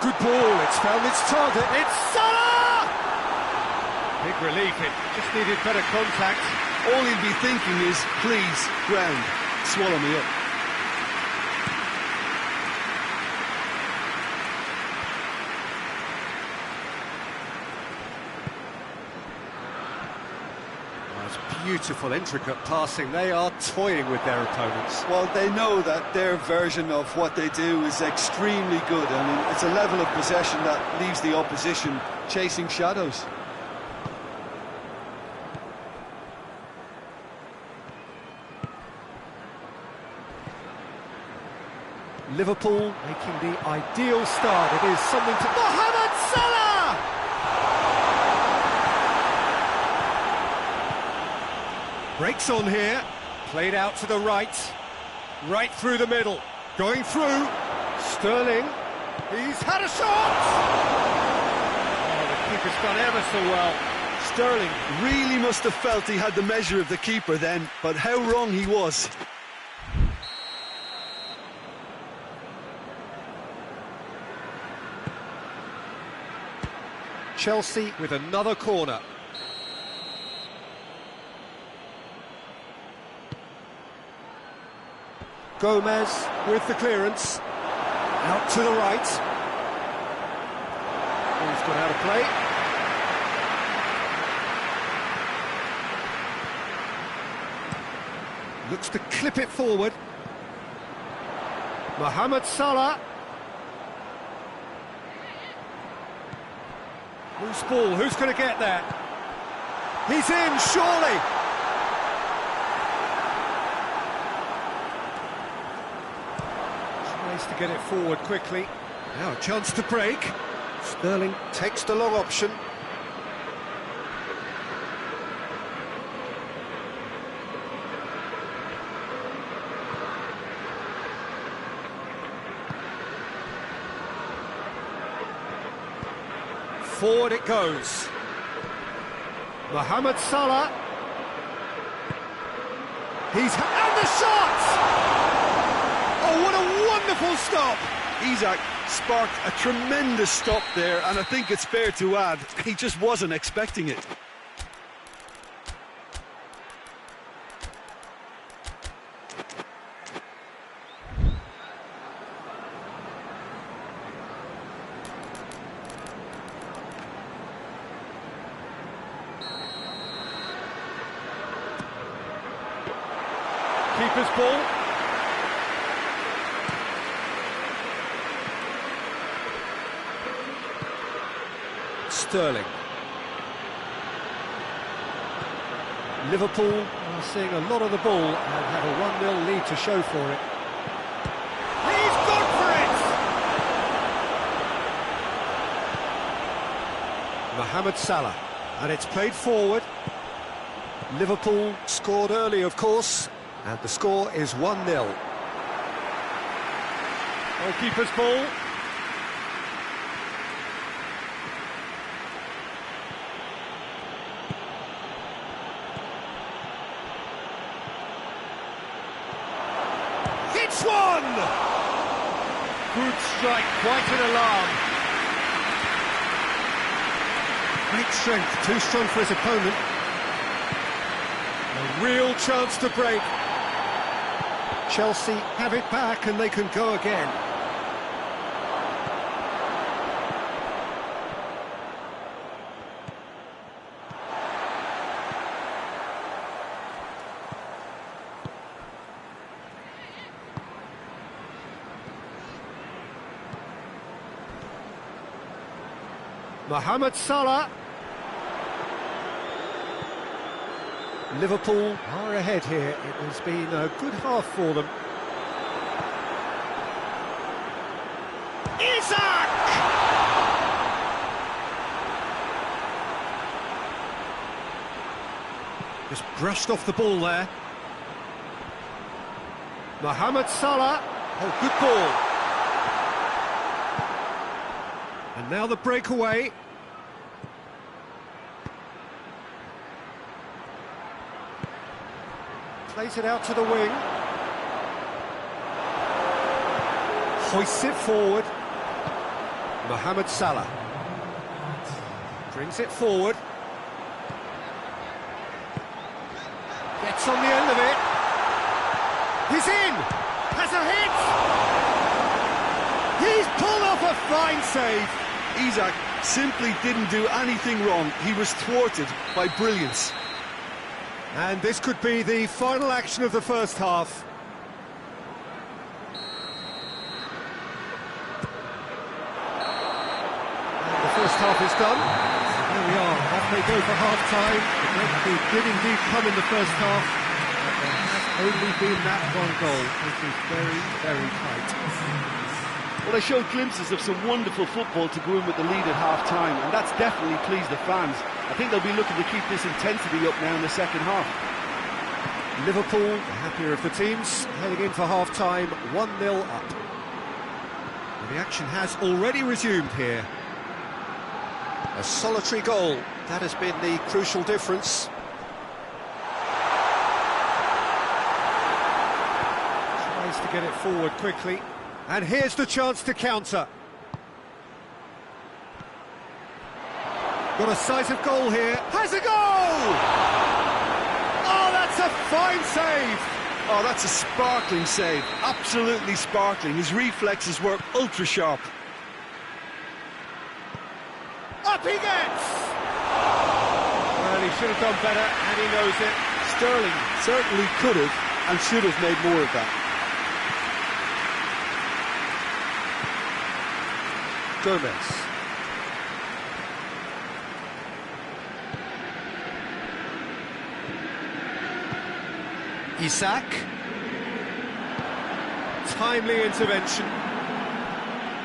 Good ball, it's found its target, it's Salah! Big relief, it just needed better contact. All he'd be thinking is, please, ground, swallow me up. Beautiful, intricate passing. They are toying with their opponents. Well, they know that their version of what they do is extremely good. I mean, it's a level of possession that leaves the opposition chasing shadows. Liverpool making the ideal start. It is something to... Mohamed Salah! Breaks on here, played out to the right through the middle, going through, Sterling, he's had a shot! Oh, the keeper's done ever so well. Sterling really must have felt he had the measure of the keeper then, but how wrong he was. Chelsea with another corner. Gomez with the clearance. Out to the right. Ball's got out of play. Looks to clip it forward. Mohamed Salah. Loose ball, who's going to get that? He's in, surely! Tries to get it forward quickly. Now a chance to break. Sterling takes the long option. Forward it goes. Mohamed Salah. And the shot! Oh, what a wonderful stop! Isak sparked a tremendous stop there, and I think it's fair to add, he just wasn't expecting it. Keeper's ball. Sterling. Liverpool are seeing a lot of the ball and have a 1-0 lead to show for it. He's gone for it! Mohamed Salah. And it's played forward. Liverpool scored early, of course. And the score is 1-0. Goalkeeper's ball. Hits one! Good strike, quite an alarm. Great strength, too strong for his opponent. A real chance to break. Chelsea have it back and they can go again. Mohamed Salah. Liverpool are ahead here. It has been a good half for them. Isak! Just brushed off the ball there. Mohamed Salah. Oh, good ball. And now the breakaway. Plays it out to the wing. Hoists it forward. Mohamed Salah. Brings it forward. Gets on the end of it. He's in! Has a hit! He's pulled off a fine save! Isak simply didn't do anything wrong. He was thwarted by brilliance. And this could be the final action of the first half. And the first half is done. Here we are, off they go for half-time. The break did indeed come in the first half, but there has only been that one goal. This is very, very tight. Well, they showed glimpses of some wonderful football to go in with the lead at half-time, and that's definitely pleased the fans. I think they'll be looking to keep this intensity up now in the second half. Liverpool, the happier of the teams, heading in for half-time, 1-0 up. The action has already resumed here. A solitary goal That has been the crucial difference. Tries to get it forward quickly. And here's the chance to counter. Got a sight of goal here. Has a goal! Oh, that's a fine save! Oh, that's a sparkling save. Absolutely sparkling. His reflexes were ultra sharp. Up he gets! Well, he should have done better, and he knows it. Sterling certainly could have and should have made more of that. Gomez. Isak. Timely intervention.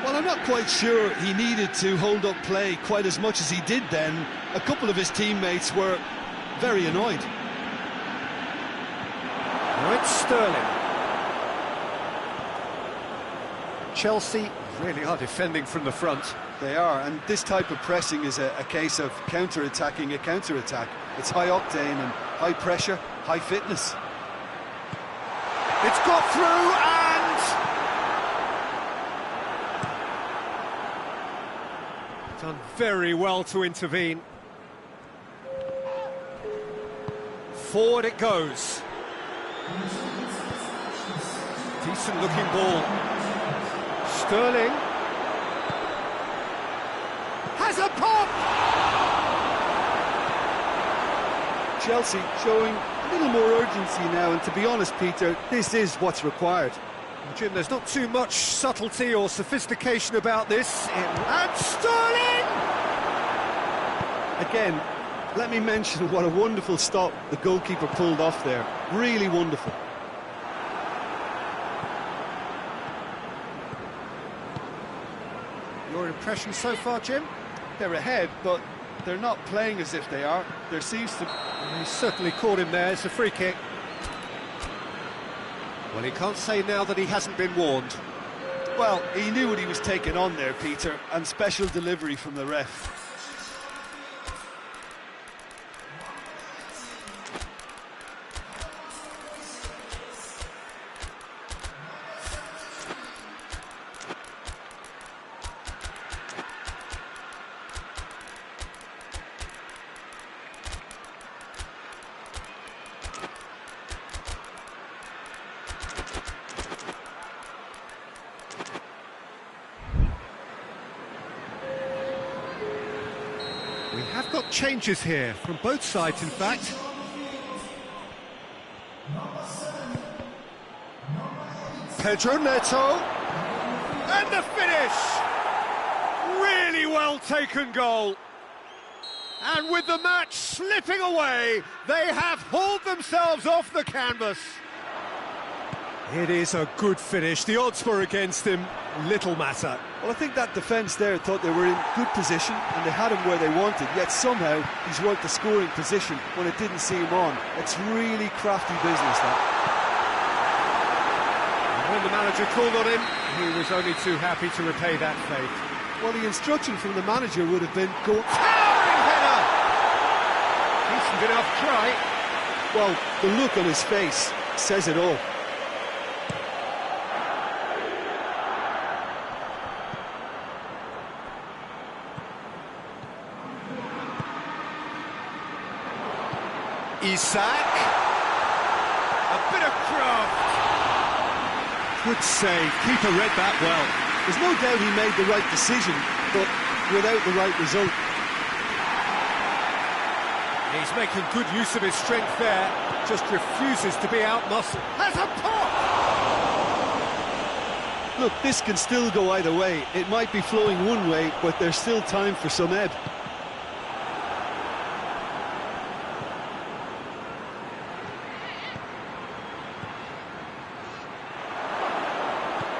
Well, I'm not quite sure he needed to hold up play quite as much as he did then. A couple of his teammates were very annoyed. Now it's Sterling. Chelsea really are defending from the front. They are, and this type of pressing is a case of counter-attacking a counter-attack. It's high octane and high pressure, high fitness. It's got through and... done very well to intervene. Forward it goes. Decent looking ball. Sterling. Has a pop! Chelsea showing a little more urgency now, and to be honest, Peter, this is what's required. Jim, there's not too much subtlety or sophistication about this. And Sterling! Again, let me mention what a wonderful stop the goalkeeper pulled off there. Really wonderful. Your impression so far, Jim? They're ahead, but they're not playing as if they are. There seems to... He certainly caught him there. It's a free kick. Well, he can't say now that he hasn't been warned. Well, he knew what he was taking on there, Peter, and special delivery from the ref. We have got changes here, from both sides, in fact. Pedro Neto. And the finish! Really well taken goal. And with the match slipping away, they have hauled themselves off the canvas. It is a good finish. The odds were against him. Little matter. Well, I think that defence there thought they were in good position and they had him where they wanted, yet somehow he's worked the scoring position when it didn't see him on. It's really crafty business, that. And when the manager called on him, he was only too happy to repay that favour. Well, the instruction from the manager would have been, go... Towering header! Decent enough try. Well, the look on his face says it all. Isak. A bit of craft. Good save. Keeper read that well. There's no doubt he made the right decision, but without the right result. He's making good use of his strength there. Just refuses to be out-muscled. Has a pop! Look, this can still go either way. It might be flowing one way, but there's still time for some ebb.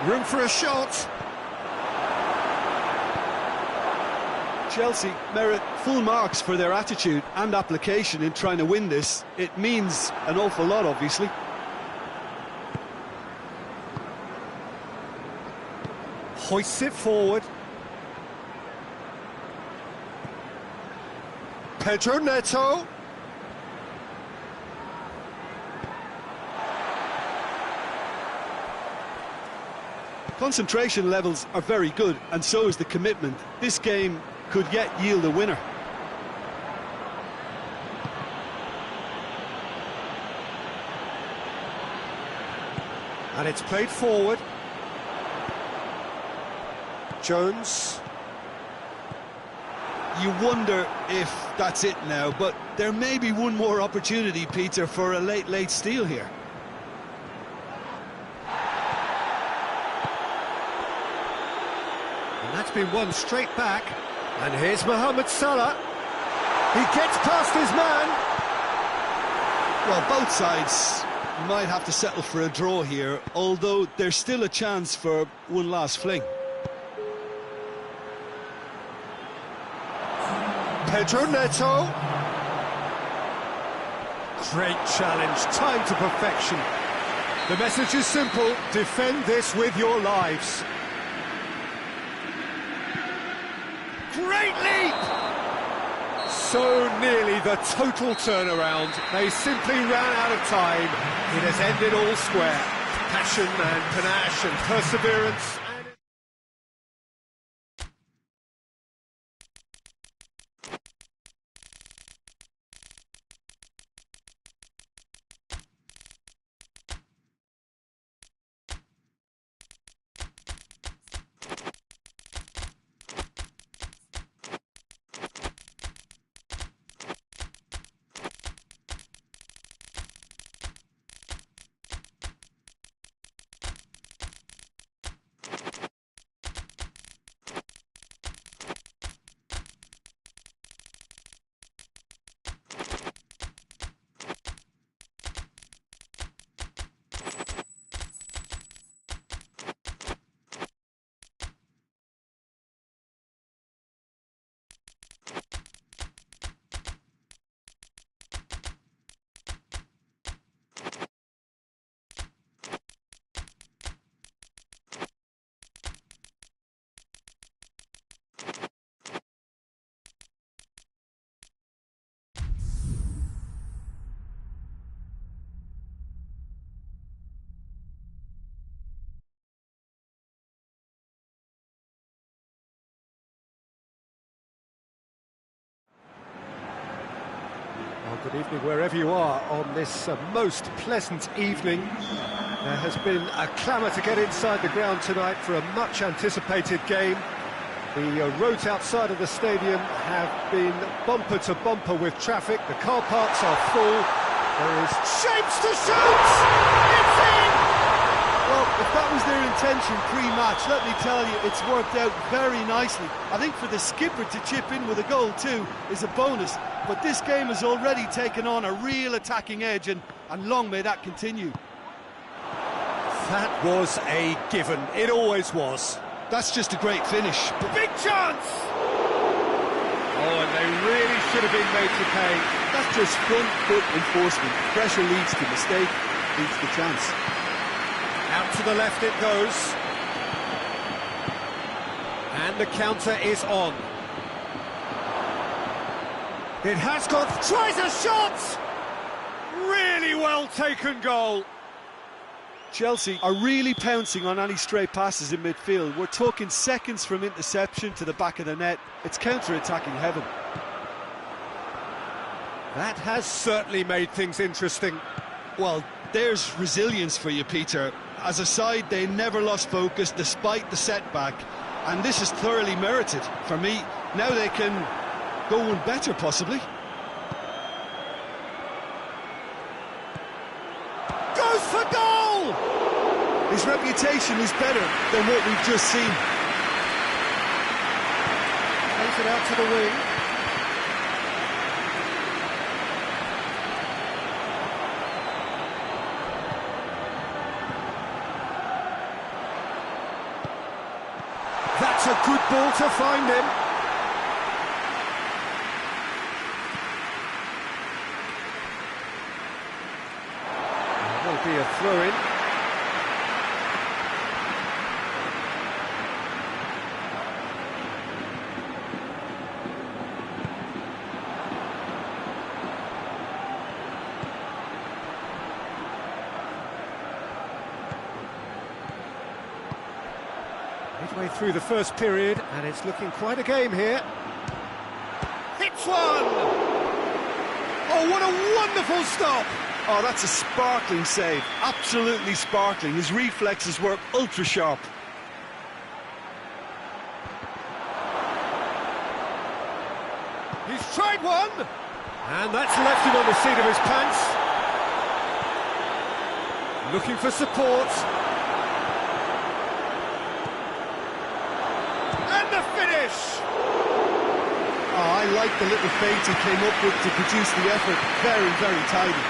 Room for a shot. Chelsea merit full marks for their attitude and application in trying to win this. It means an awful lot, obviously. Hoists it forward. Pedro Neto. Concentration levels are very good, and so is the commitment. This game could yet yield a winner. And it's played forward. Jones. You wonder if that's it now, but there may be one more opportunity, Peter, for a late steal here. And that's been won straight back. And here's Mohamed Salah. He gets past his man. Well, both sides might have to settle for a draw here, although there's still a chance for one last fling. Pedro Neto. Great challenge, timed to perfection. The message is simple: defend this with your lives. Great leap! So nearly the total turnaround. They simply ran out of time. It has ended all square. Passion and panache and perseverance. Good evening wherever you are on this most pleasant evening. There has been a clamour to get inside the ground tonight for a much anticipated game. The roads outside of the stadium have been bumper to bumper with traffic. The car parks are full. There is shapes to shoot! It's in! Well, if that was their intention pre-match, let me tell you, it's worked out very nicely. I think for the skipper to chip in with a goal too is a bonus. But this game has already taken on a real attacking edge, and long may that continue. That was a given. It always was. That's just a great finish. Big chance! Oh, and they really should have been made to pay. That's just front foot enforcement. Pressure leads to mistake, leads to chance. Out to the left it goes. And the counter is on. It has gone, tries a shot! Really well taken goal. Chelsea are really pouncing on any stray passes in midfield. We're talking seconds from interception to the back of the net. It's counter-attacking heaven. That has certainly made things interesting. Well, there's resilience for you, Peter. As a side, they never lost focus despite the setback. And this is thoroughly merited. For me, now they can go one better, possibly. Goes for goal! His reputation is better than what we've just seen. Plays it out to the wing. That's a good ball to find him. Be a throw-in. Midway through the first period, and it's looking quite a game here. Hits one! Oh, what a wonderful stop! Oh, that's a sparkling save. Absolutely sparkling. His reflexes were ultra sharp. He's tried one! And that's left him on the seat of his pants. Looking for support. And the finish! Oh, I like the little feint he came up with to produce the effort. Very, very tidy.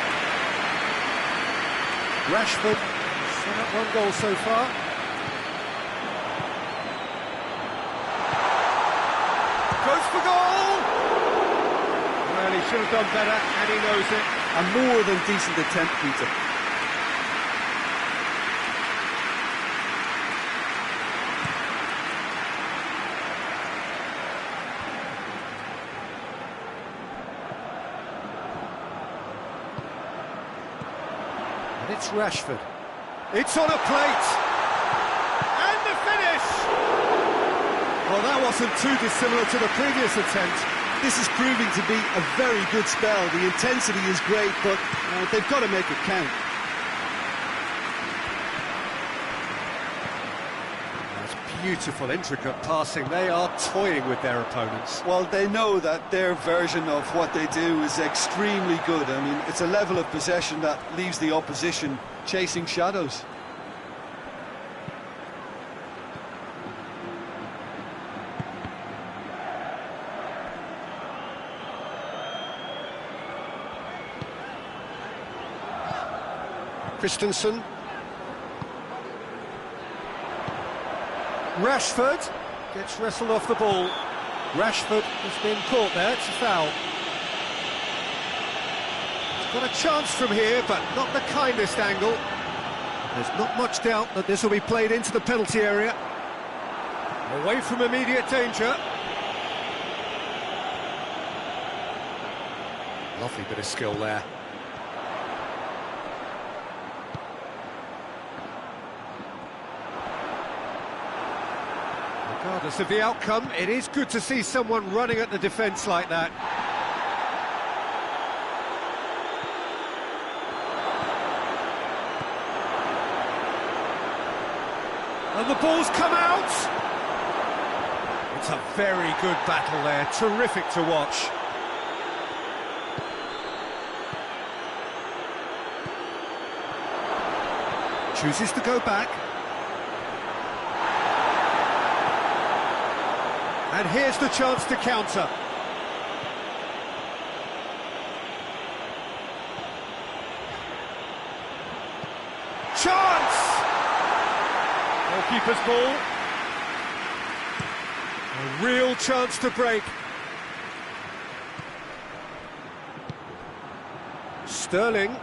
Rashford set up one goal so far. Goes for goal! Well, he should have done better, and he knows it. A more than decent attempt, Peter. And it's Rashford. It's on a plate! And the finish! Well, that wasn't too dissimilar to the previous attempt. This is proving to be a very good spell. The intensity is great, but they've got to make it count. That's beautiful, intricate passing. They are toying with their opponents. Well, they know that their version of what they do is extremely good. I mean, it's a level of possession that leaves the opposition chasing shadows. Christensen. Rashford gets wrestled off the ball. Rashford has been caught there, it's a foul. He's got a chance from here, but not the kindest angle. There's not much doubt that this will be played into the penalty area. Away from immediate danger. Lovely bit of skill there. Regardless of the outcome, it is good to see someone running at the defence like that. And the ball's come out! It's a very good battle there, terrific to watch. Chooses to go back. And here's the chance to counter. Chance! Goalkeeper's ball. A real chance to break. Sterling.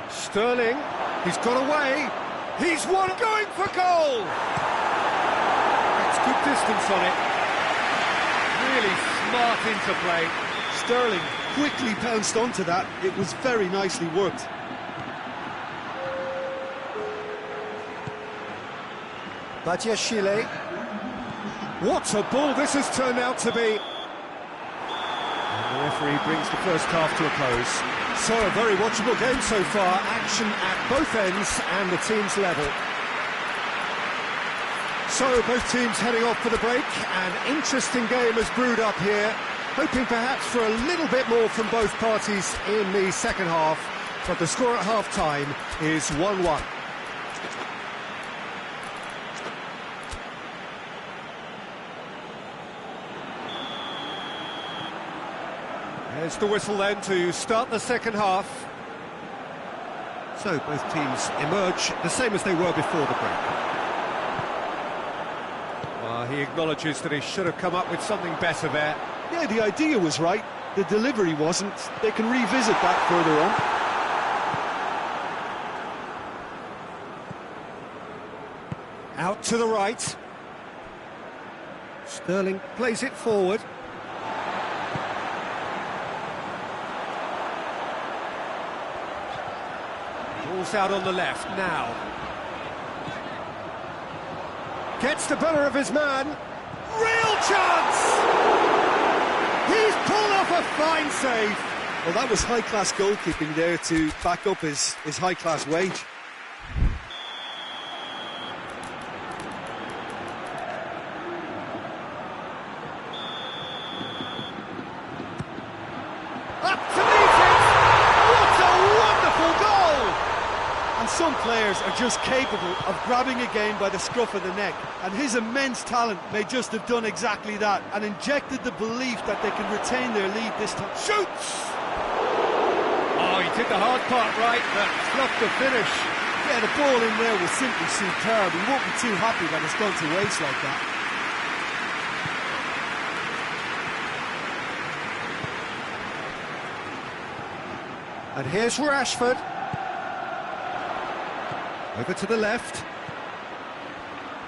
Sterling. He's got away. He's one going for goal! Good distance on it. Really smart interplay. Sterling quickly pounced onto that. It was very nicely worked. Badiashile. What a ball this has turned out to be. And the referee brings the first half to a close. So a very watchable game so far. Action at both ends and the teams level. So both teams heading off for the break. An interesting game has brewed up here, hoping perhaps for a little bit more from both parties in the second half, but the score at half-time is 1-1. There's the whistle then to start the second half. So both teams emerge the same as they were before the break. He acknowledges that he should have come up with something better there. Yeah, the idea was right. The delivery wasn't. They can revisit that further on. Out to the right. Sterling plays it forward. Ball's out on the left now. Gets the better of his man. Real chance! He's pulled off a fine save. Well, that was high-class goalkeeping there to back up his high-class wage. Up to meet it! What a wonderful goal! And some players are just capable of grabbing a game by the scruff of the neck, and his immense talent may just have done exactly that and injected the belief that they can retain their lead this time. Shoots! Oh, he did the hard part right, but fluffed the finish. Yeah, the ball in there was simply superb. He won't be too happy that it's gone to waste like that. And here's Rashford. Over to the left.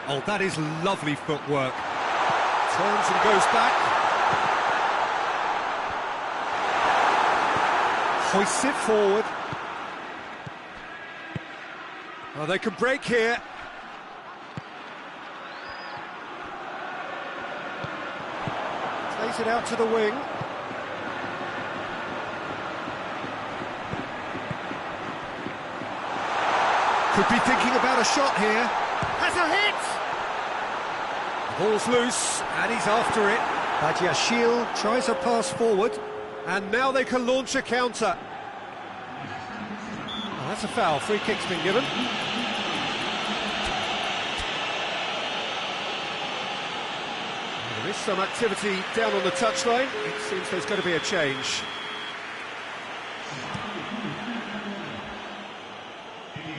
Oh, that is lovely footwork. Turns and goes back. Hoists it forward. Oh, they can break here. Plays it out to the wing. Could be thinking about a shot here. Has a hit! The ball's loose, and he's after it. PESJOKER tries a pass forward, and now they can launch a counter. Oh, that's a foul. Free kick's been given. There is some activity down on the touchline. It seems there's going to be a change.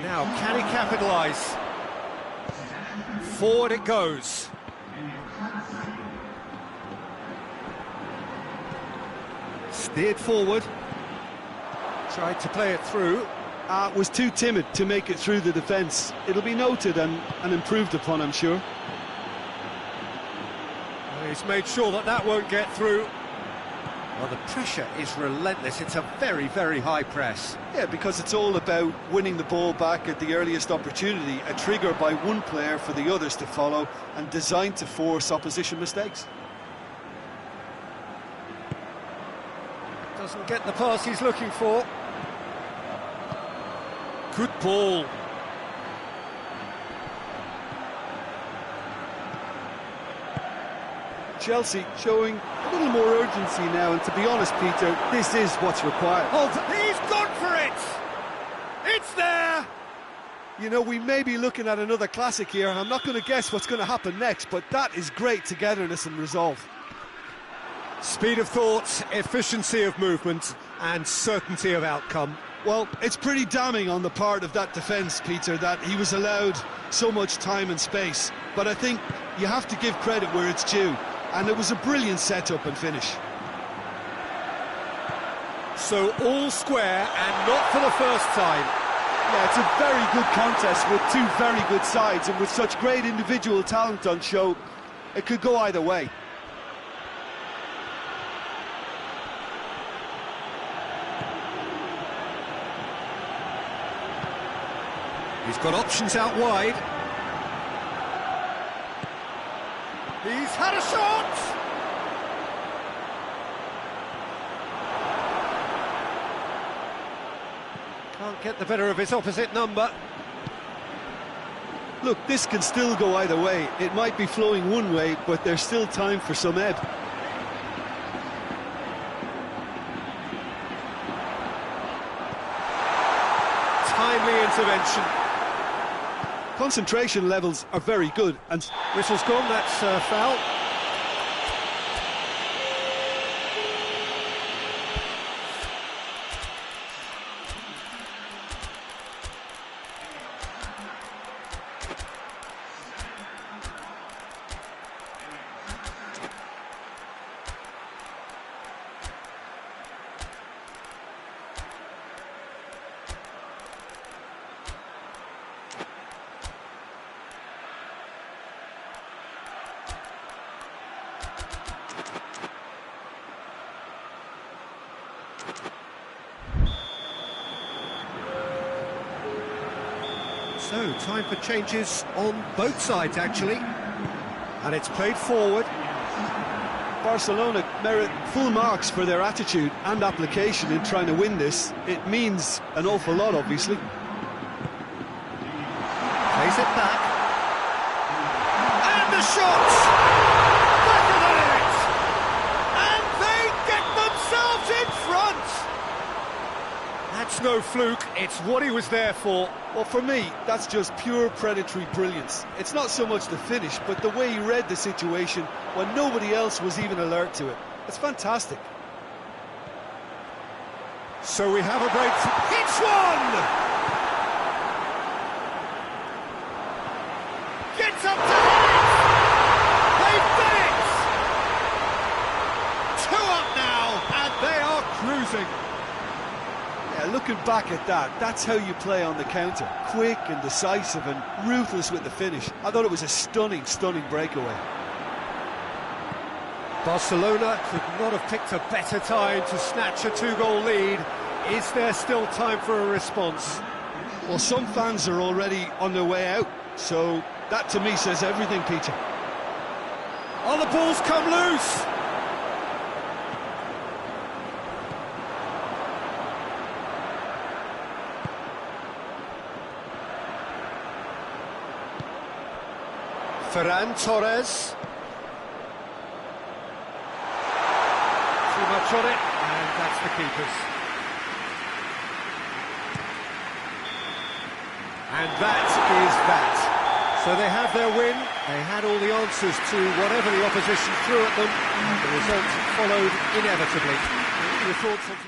Now, can he capitalise? Forward it goes. Steered forward. Tried to play it through. Was too timid to make it through the defence. It'll be noted and improved upon, I'm sure. Well, he's made sure that that won't get through. Well, the pressure is relentless. It's a very, very high press. Yeah, because it's all about winning the ball back at the earliest opportunity, a trigger by one player for the others to follow, and designed to force opposition mistakes. Doesn't get the pass he's looking for. Good ball. Chelsea showing a little more urgency now, and to be honest, Peter, this is what's required. Hold, he's gone for it! It's there! You know, we may be looking at another classic here. I'm not going to guess what's going to happen next, but that is great togetherness and resolve. Speed of thought, efficiency of movement, and certainty of outcome. Well, it's pretty damning on the part of that defence, Peter, that he was allowed so much time and space. But I think you have to give credit where it's due. And it was a brilliant setup and finish. So all square, and not for the first time. Yeah, it's a very good contest with two very good sides, and with such great individual talent on show, it could go either way. He's got options out wide. He's had a shot! Can't get the better of his opposite number. Look, this can still go either way. It might be flowing one way, but there's still time for some ebb. Timely intervention. Concentration levels are very good, and Whistle's gone, that's foul. So, time for changes on both sides, actually. And it's played forward. Barcelona merit full marks for their attitude and application in trying to win this. It means an awful lot, obviously. Plays it back. And the shot! Back of the net! And they get themselves in front! That's no fluke, it's what he was there for. Well, for me, that's just pure predatory brilliance. It's not so much the finish, but the way he read the situation when nobody else was even alert to it. It's fantastic. So we have a breakthrough. Hits one! Gets up to hit it! They've done it! 2 up now, and they are cruising. Yeah, looking back at that, that's how you play on the counter. Quick and decisive and ruthless with the finish. I thought it was a stunning, stunning breakaway. Barcelona could not have picked a better time to snatch a 2-goal lead. Is there still time for a response? Well, some fans are already on their way out, so that to me says everything, Peter. Oh, the ball's come loose! Ferran Torres. Too much on it, and that's the keeper's. And that is that. So they have their win, they had all the answers to whatever the opposition threw at them, and the result followed inevitably. What are your thoughts on today?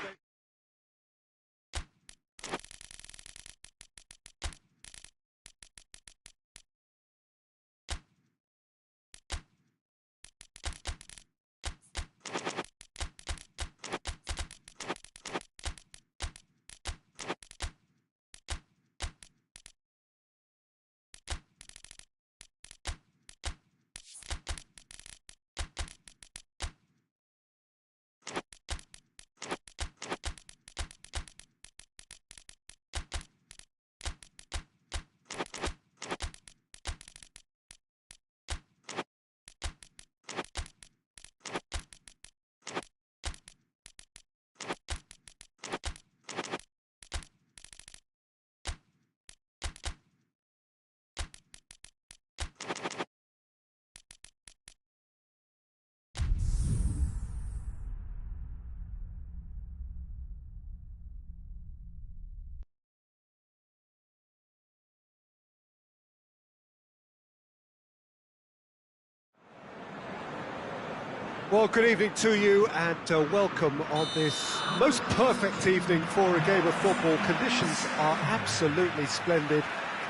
Well, good evening to you and welcome on this most perfect evening for a game of football. Conditions are absolutely splendid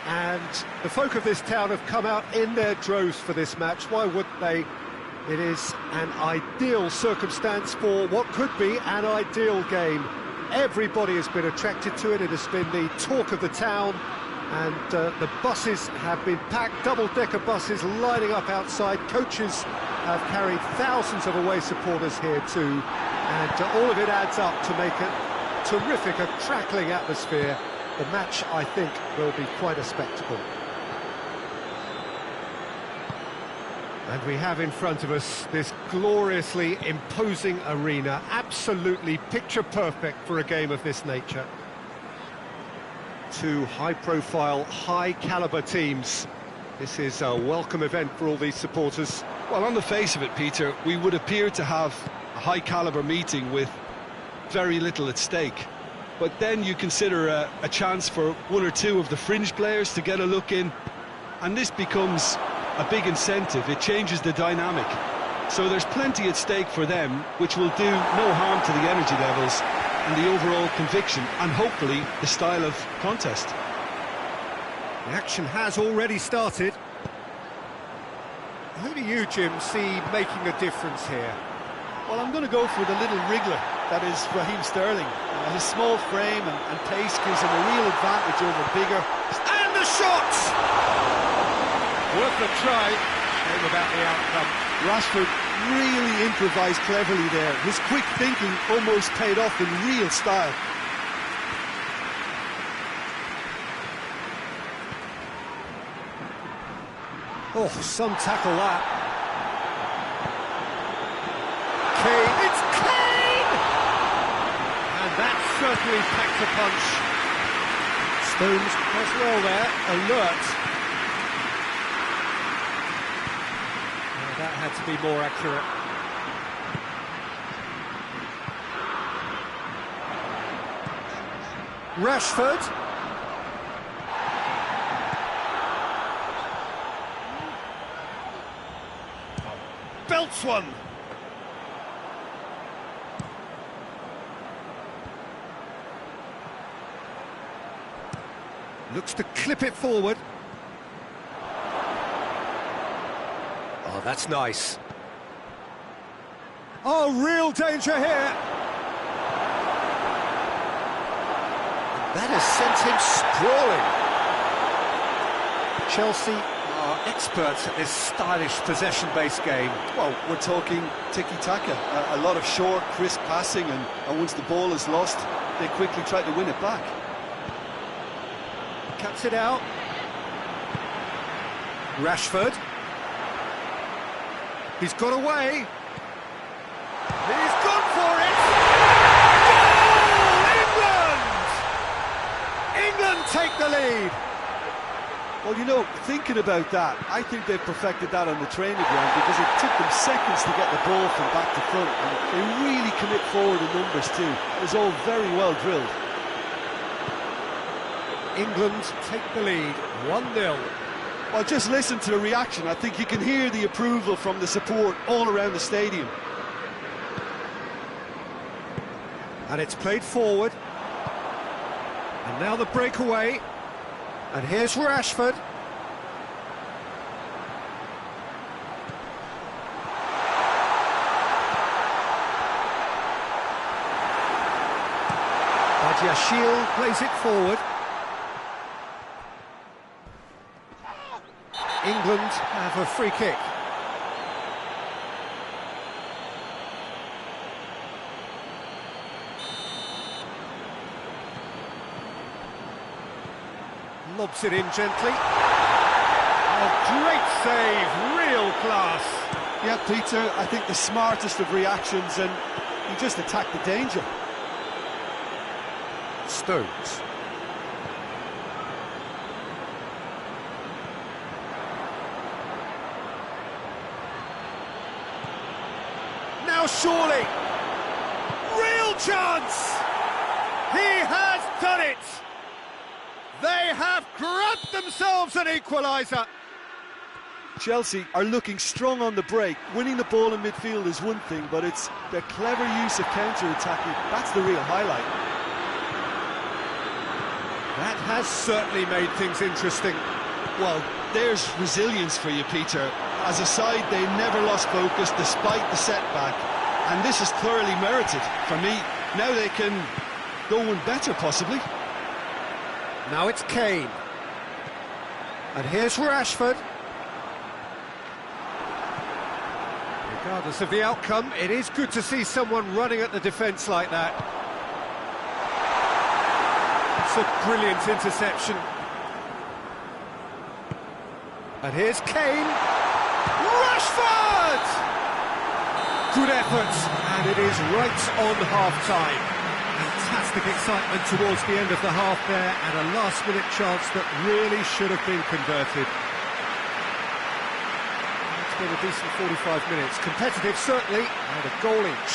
and the folk of this town have come out in their droves for this match. Why wouldn't they? It is an ideal circumstance for what could be an ideal game. Everybody has been attracted to it. It has been the talk of the town. And the buses have been packed, double-decker buses lining up outside. Coaches have carried thousands of away supporters here too. And all of it adds up to make a terrific, a crackling atmosphere. The match, I think, will be quite a spectacle. And we have in front of us this gloriously imposing arena, absolutely picture-perfect for a game of this nature. Two high-profile, high-caliber teams. This is a welcome event for all these supporters. Well, on the face of it, Peter, we would appear to have a high-caliber meeting with very little at stake. But then you consider a chance for one or two of the fringe players to get a look in, and this becomes a big incentive. It changes the dynamic. So there's plenty at stake for them, which will do no harm to the energy levels and the overall conviction, and hopefully the style of contest. The action has already started. Who do you, Jim, see making a difference here? Well, I'm going to go for the little wriggler, that is Raheem Sterling. His small frame and pace gives him a real advantage over bigger. And the shot! Worth a try. Shame about the outcome. Rashford really improvised cleverly there. His quick thinking almost paid off in real style. Oh, some tackle that. certainly packed a punch. Stones as well there, alert. Now that had to be more accurate. Rashford. Belts one. Looks to clip it forward. Oh, that's nice. Oh, real danger here. That has sent him sprawling. Chelsea are experts at this stylish possession-based game. Well, we're talking tiki-taka, a lot of short, crisp passing, and once the ball is lost, they quickly try to win it back. Cuts it out. Rashford. He's got away. He's gone for it. Goal! England! England take the lead. Well, you know, thinking about that, I think they've perfected that on the training ground because it took them seconds to get the ball from back to front, and they really commit forward in numbers too. It was all very well drilled. England take the lead, 1-0. Well, just listen to the reaction. I think you can hear the approval from the support all around the stadium. And it's played forward. And now the breakaway. And here's Rashford. Badiashile plays it forward. England have a free kick. Lobs it in gently. Oh, great save, real class. Yeah, Peter, I think the smartest of reactions, and he just attacked the danger. Stones. Now surely, real chance! He has done it! They have grabbed themselves an equaliser! Chelsea are looking strong on the break. Winning the ball in midfield is one thing, but it's their clever use of counter-attacking. That's the real highlight. That has certainly made things interesting. Well, there's resilience for you, Peter. As a side, they never lost focus despite the setback, and this is thoroughly merited for me. Now they can go one better, possibly. Now it's Kane. And here's Rashford. Regardless of the outcome, it is good to see someone running at the defence like that. It's a brilliant interception. And here's Kane. Rashford! Good effort, and it is right on half-time. Fantastic excitement towards the end of the half there, and a last-minute chance that really should have been converted. It's been a decent 45 minutes. Competitive, certainly, and a goal each.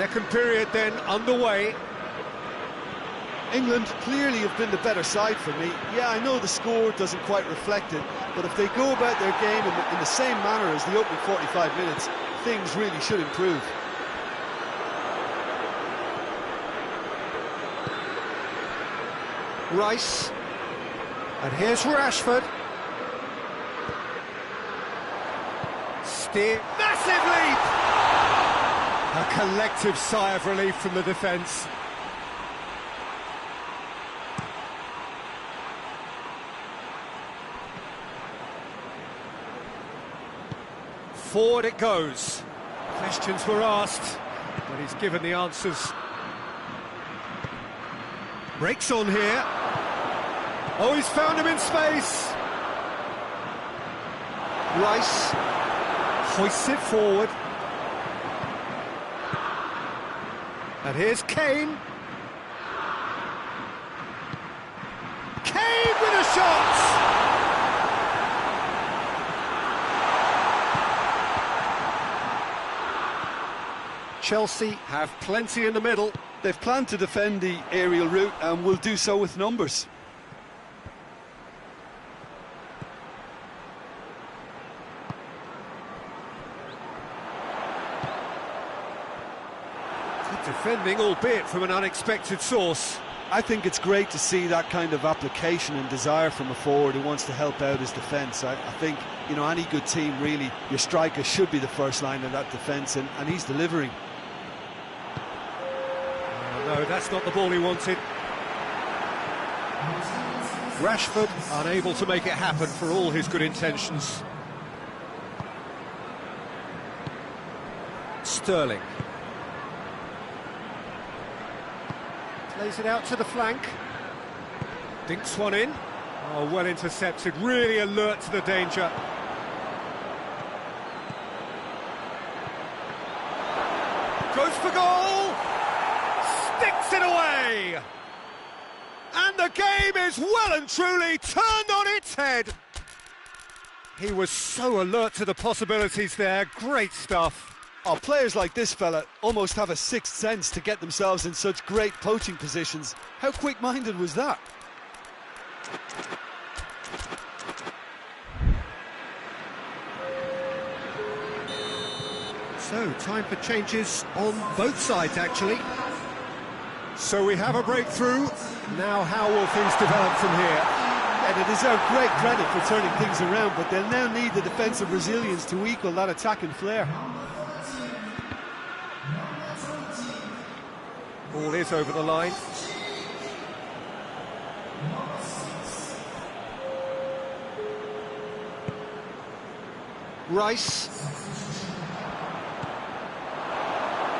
Second period then underway. England clearly have been the better side for me. Yeah, I know the score doesn't quite reflect it, but if they go about their game in the same manner as the opening 45 minutes, things really should improve. Rice. And here's Rashford. Steer. Massive leap! A collective sigh of relief from the defence. Forward it goes. Questions were asked, but he's given the answers. Breaks on here. Oh, he's found him in space. Rice hoists it forward. And here's Kane. Kane with a shot! Chelsea have plenty in the middle. They've planned to defend the aerial route and will do so with numbers. Good defending, albeit from an unexpected source. I think it's great to see that kind of application and desire from a forward who wants to help out his defence. I think, you know, any good team, really, your striker should be the first line of that defence, and he's delivering. No, that's not the ball he wanted. Rashford unable to make it happen for all his good intentions. Sterling. Plays it out to the flank. Dinks one in. Oh, well intercepted, really alert to the danger. Goes for goal! Sticks it away! And the game is well and truly turned on its head. He was so alert to the possibilities there, great stuff. Oh, players like this fella almost have a sixth sense to get themselves in such great poaching positions. How quick-minded was that? So, time for changes on both sides, actually. So we have a breakthrough. Now how will things develop from here? And they deserve great credit for turning things around, but they'll now need the defensive resilience to equal that attacking flair. Ball is over the line. Rice.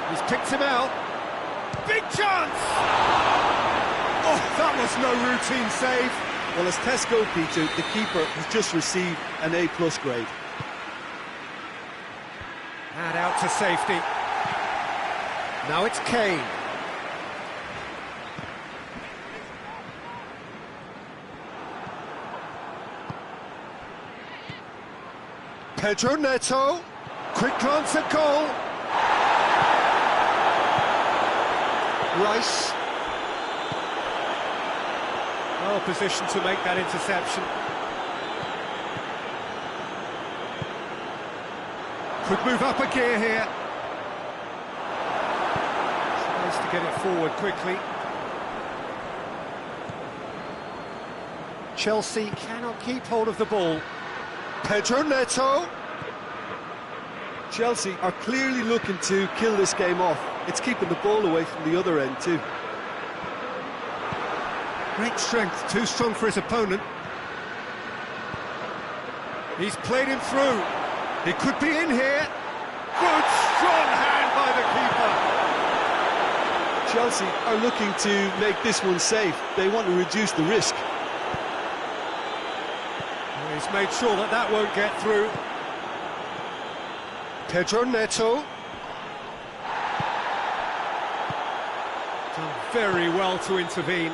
He's picked him out. Big chance! Oh, that was no routine save. Well, as Tesco, Peter, the keeper has just received an A+ grade. And out to safety. Now it's Kane. Pedro Neto. Quick glance at goal. Rice. Well positioned to make that interception. Could move up a gear here. Nice to get it forward quickly. Chelsea cannot keep hold of the ball. Pedro Neto. Chelsea are clearly looking to kill this game off. It's keeping the ball away from the other end too. Great strength, too strong for his opponent. He's played him through. He could be in here. Good, strong hand by the keeper. Chelsea are looking to make this one safe. They want to reduce the risk. He's made sure that that won't get through. Pedro Neto. Done very well to intervene.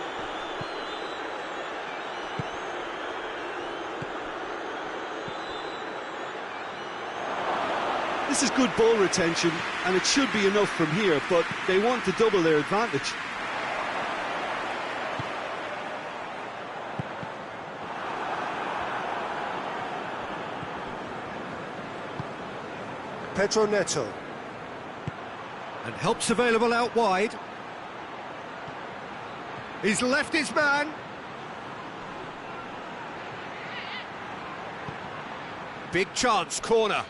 This This is good ball retention, and it should be enough from here, but they want to double their advantage. Pedro Neto. And help's available out wide. He's left his man. Big chance, corner.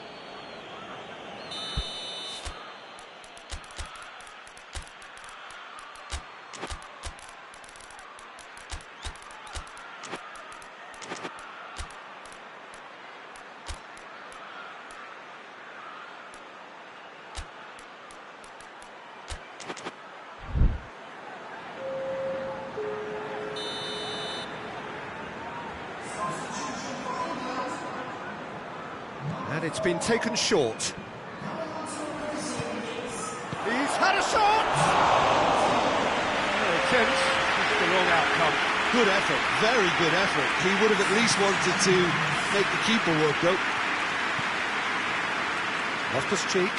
And it's been taken short. He's had a shot! No attempt, just the wrong outcome. Good effort, very good effort. He would have at least wanted to make the keeper work, though. Loftus-Cheek.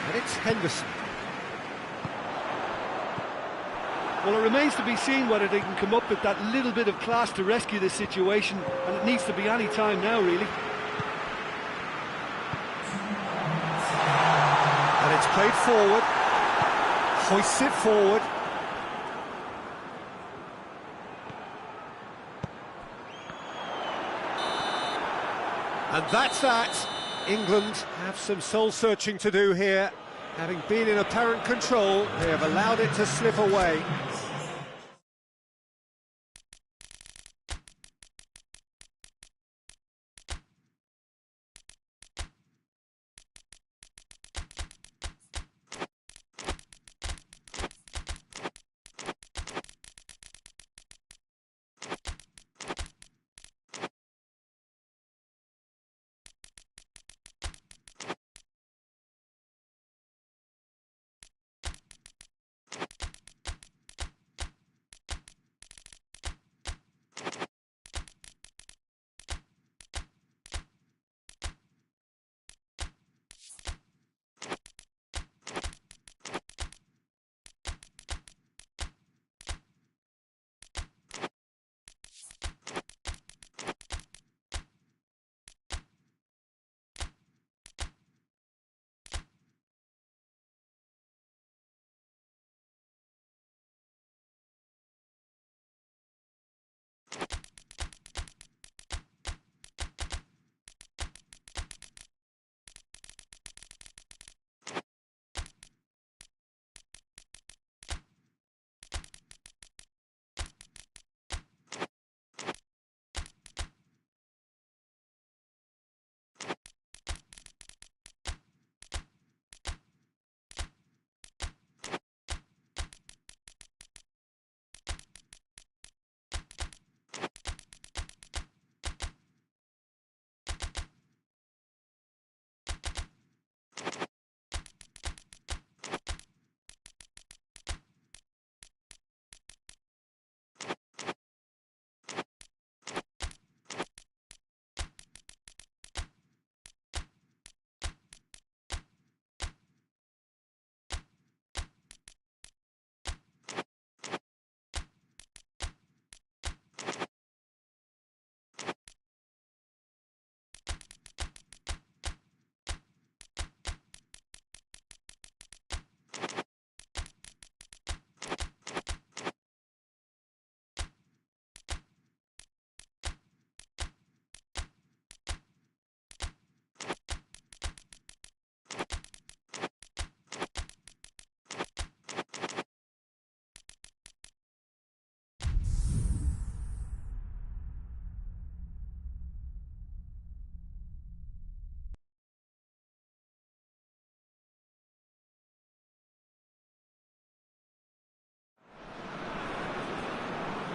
And it's Henderson. Well, it remains to be seen whether they can come up with that little bit of class to rescue this situation, and it needs to be any time now, really. And it's played forward, hoists it forward. And that's that. England have some soul-searching to do here. Having been in apparent control, they have allowed it to slip away.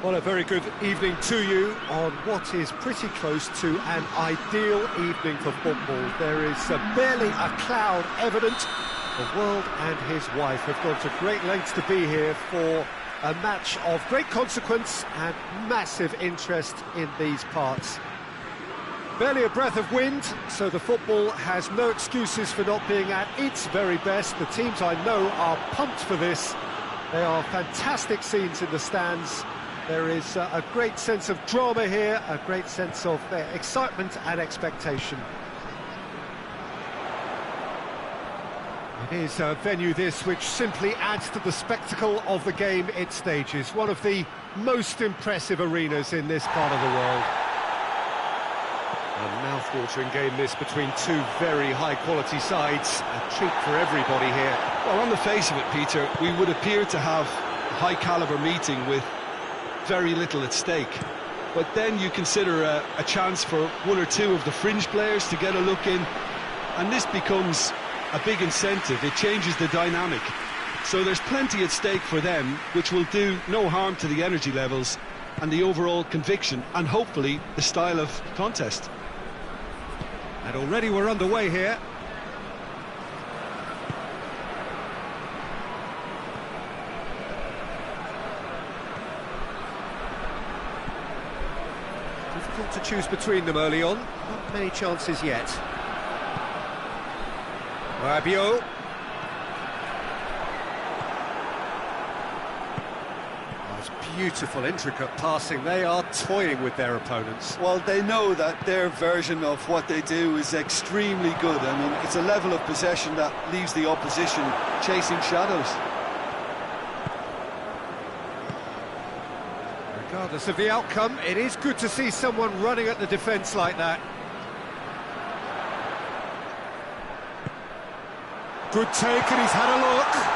Well, a very good evening to you on what is pretty close to an ideal evening for football. There is barely a cloud evident. The world and his wife have gone to great lengths to be here for a match of great consequence and massive interest in these parts. Barely a breath of wind, so the football has no excuses for not being at its very best. The teams I know are pumped for this. They are fantastic scenes in the stands. There is a great sense of drama here, a great sense of excitement and expectation. It is a venue this which simply adds to the spectacle of the game it stages. One of the most impressive arenas in this part of the world. A mouth-watering game this between two very high-quality sides. A treat for everybody here. Well, on the face of it, Peter, we would appear to have a high-caliber meeting with very little at stake. But then you consider a chance for one or two of the fringe players to get a look in, and this becomes a big incentive. It changes the dynamic. So there's plenty at stake for them, which will do no harm to the energy levels and the overall conviction, and hopefully the style of contest. And already we're underway here. Difficult to choose between them early on. Not many chances yet. Rabiot. Beautiful, intricate passing. They are toying with their opponents. Well, they know that their version of what they do is extremely good. I mean, it's a level of possession that leaves the opposition chasing shadows. Regardless of the outcome, it is good to see someone running at the defence like that. Good take, and he's had a look.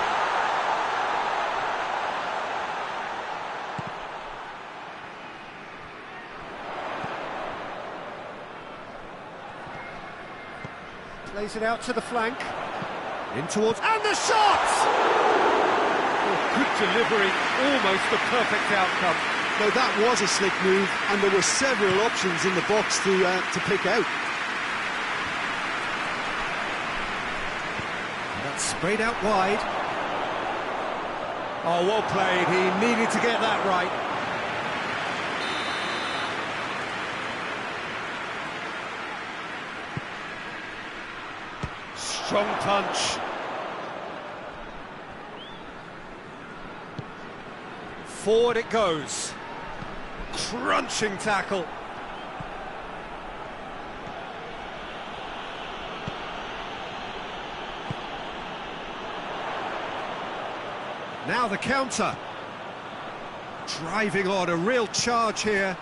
Plays it out to the flank, in towards, and the shot! Oh, good delivery, almost the perfect outcome. Now that was a slick move, and there were several options in the box to pick out. And that's sprayed out wide. Oh, well played, he needed to get that right. Strong punch. Forward it goes. Crunching tackle. Now the counter. Driving on, a real charge here.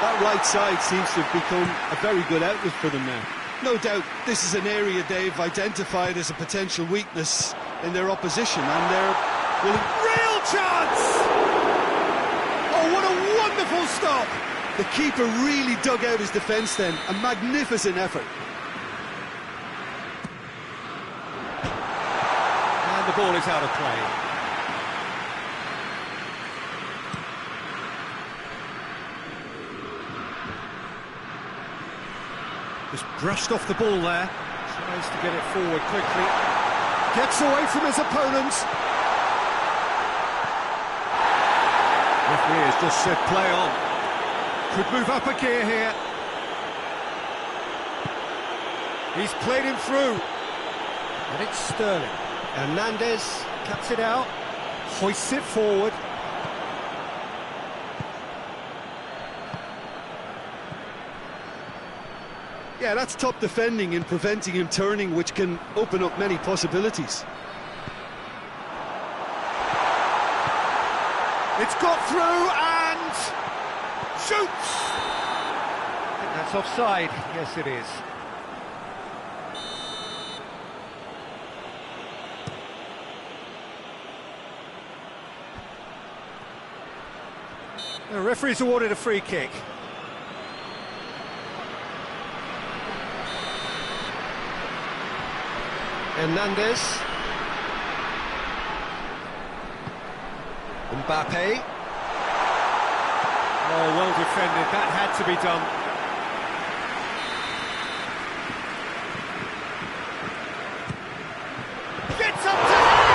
That right side seems to have become a very good outlet for them now. No doubt this is an area they've identified as a potential weakness in their opposition, and they're willing... Real chance! Oh, what a wonderful stop! The keeper really dug out his defence then. A magnificent effort. And the ball is out of play. Just brushed off the ball there. Tries to get it forward quickly. Gets away from his opponent. Referee has just said play on. Could move up a gear here. He's played him through. And it's Sterling. Hernandez cuts it out. Hoists it forward. Yeah, that's top defending and preventing him turning, which can open up many possibilities. It's got through and shoots! I think that's offside. Yes, it is. The referee's awarded a free kick. Hernandez. Mbappe. Oh, well defended. That had to be done. Gets up to it!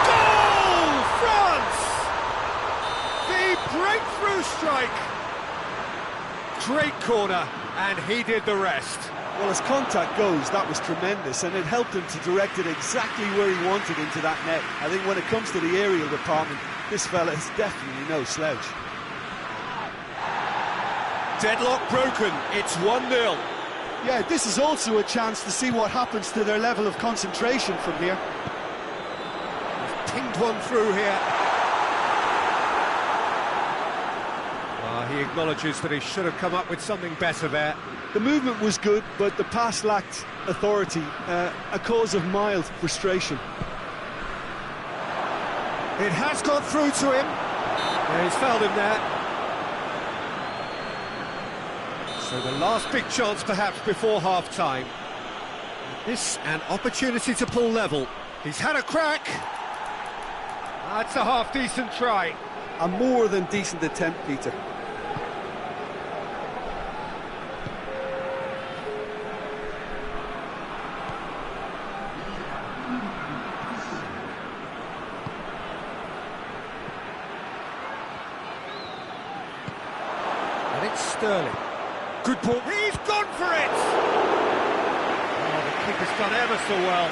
Goal! France! The breakthrough strike. Great corner, and he did the rest. Well, as contact goes, that was tremendous, and it helped him to direct it exactly where he wanted into that net. I think when it comes to the aerial department, this fella is definitely no slouch. Deadlock broken, it's 1-0. Yeah, this is also a chance to see what happens to their level of concentration from here. Pinged one through here. He acknowledges that he should have come up with something better there. The movement was good, but the pass lacked authority, a cause of mild frustration. It has gone through to him. Yeah, he's fouled him there. So the last big chance perhaps before half-time. This an opportunity to pull level. He's had a crack. That's a half-decent try. A more than decent attempt, Peter. And it's Sterling. Good ball. He's gone for it! Oh, the keeper's done ever so well.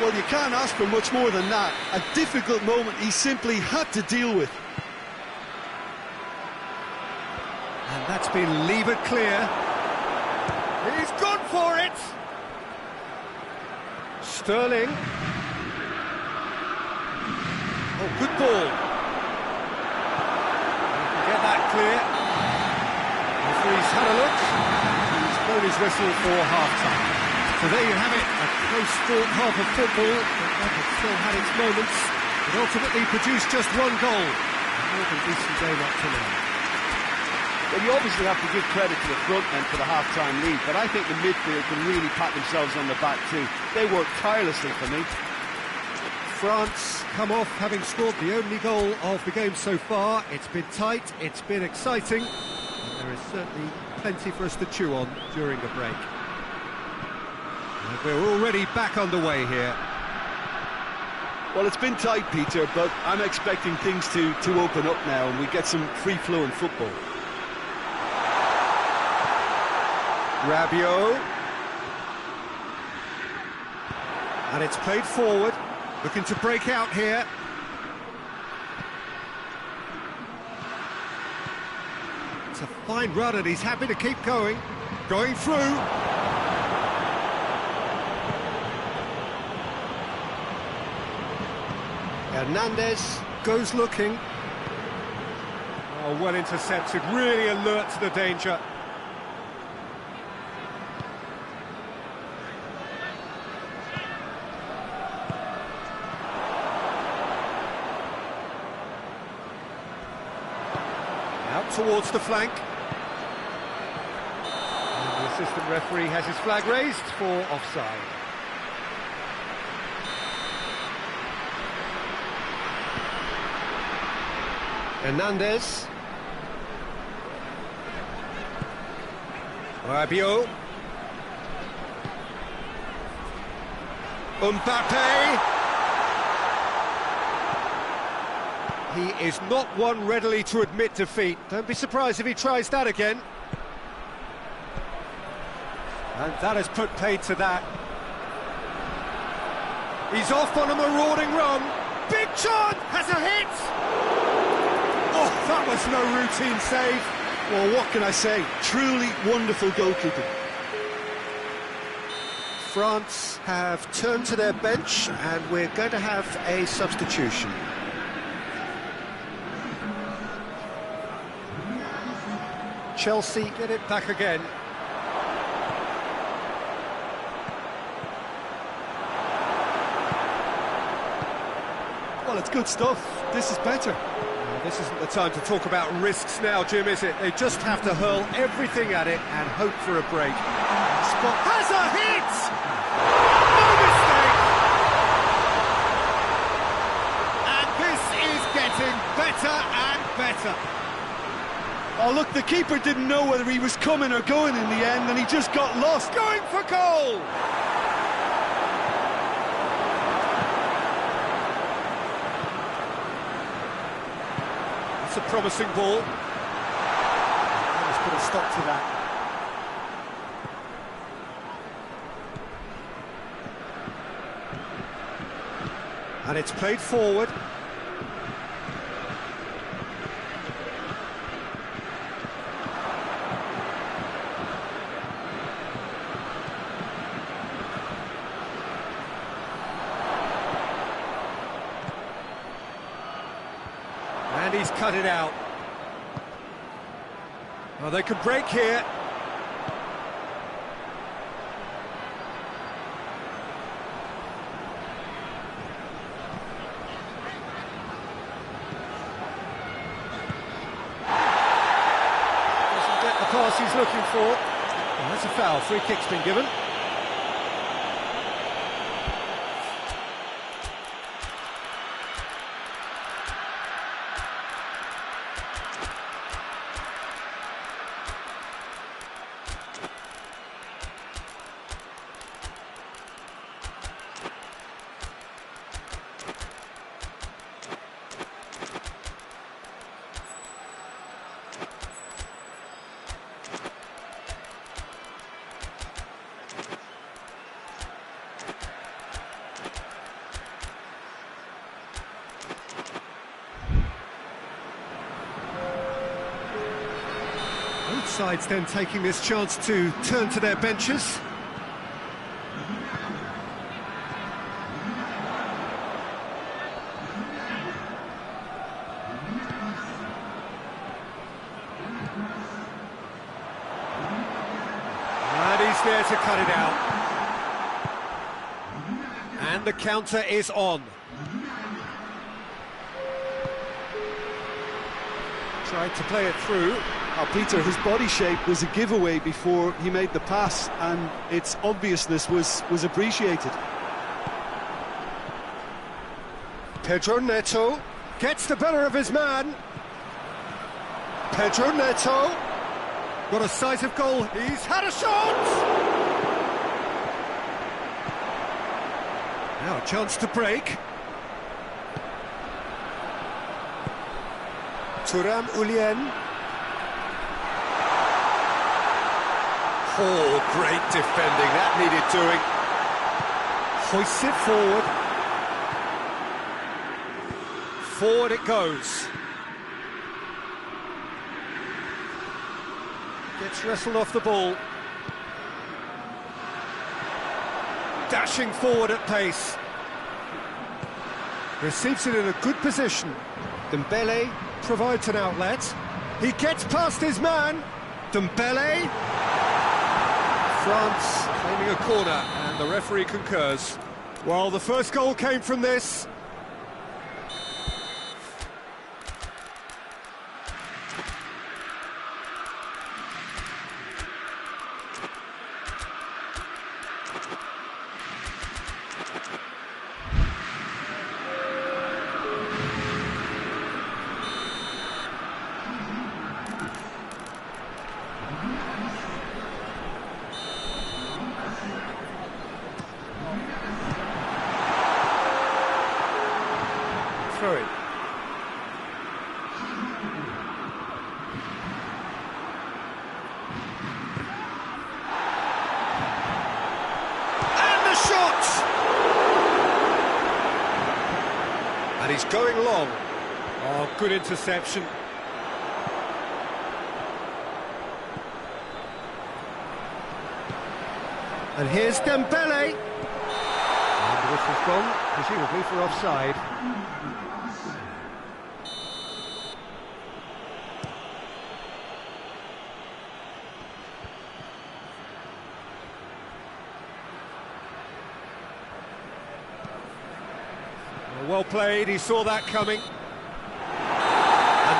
Well, you can't ask for much more than that. A difficult moment he simply had to deal with. And that's been levered clear. He's gone for it! Sterling. Oh, good ball. Get that clear. Referee's had a look. He's blown his whistle for half-time. So there you have it, a close-fought half of football, but that had still had its moments. It ultimately produced just one goal. A more than decent game up to now. Well, you obviously have to give credit to the front men for the half-time lead, but I think the midfield can really pat themselves on the back too. They worked tirelessly for me. France come off having scored the only goal of the game so far. It's been tight, it's been exciting, and there is certainly plenty for us to chew on during the break. And we're already back underway here. Well, it's been tight, Peter, but I'm expecting things to open up now and we get some free-flowing football. Rabiot. And it's played forward, looking to break out here. It's a fine run and he's happy to keep going. Going through. Hernandez goes looking. Oh, well intercepted, really alert to the danger. Out towards the flank. And the assistant referee has his flag raised for offside. Hernandez. Rabiot. Mbappe. He is not one readily to admit defeat. Don't be surprised if he tries that again. And that has put paid to that. He's off on a marauding run. Big chance! Has a hit! Oh, that was no routine save. Well, what can I say? Truly wonderful goalkeeping. France have turned to their bench and we're going to have a substitution. Chelsea get it back again. Well, it's good stuff. This is better. This isn't the time to talk about risks now, Jim, is it? They just have to hurl everything at it and hope for a break. Spot has a hit! No mistake! And this is getting better and better. Oh, look, the keeper didn't know whether he was coming or going in the end, and he just got lost. Going for goal! It's a promising ball. Let's put a stop to that. And it's played forward. And he's cut it out. Well, they could break here. Doesn't get the pass he's looking for. Well, that's a foul. Free kick's been given. Both sides then taking this chance to turn to their benches. And he's there to cut it out. And the counter is on. Tried to play it through. Peter, his body shape was a giveaway before he made the pass, and its obviousness was appreciated. Pedro Neto gets the better of his man. Pedro Neto got a sight of goal. He's had a shot! Now a chance to break. Thuram Ulien. Oh, great defending, that needed doing. Hoists it forward. Forward it goes. Gets wrestled off the ball. Dashing forward at pace. Receives it in a good position. Dembele provides an outlet. He gets past his man. Dembele. France claiming a corner, and the referee concurs. Well, the first goal came from this. Through it. And the shot! And he's going long. Oh, good interception. And here's Dembele. And the whistle's gone, presumably for offside. Well played, he saw that coming. And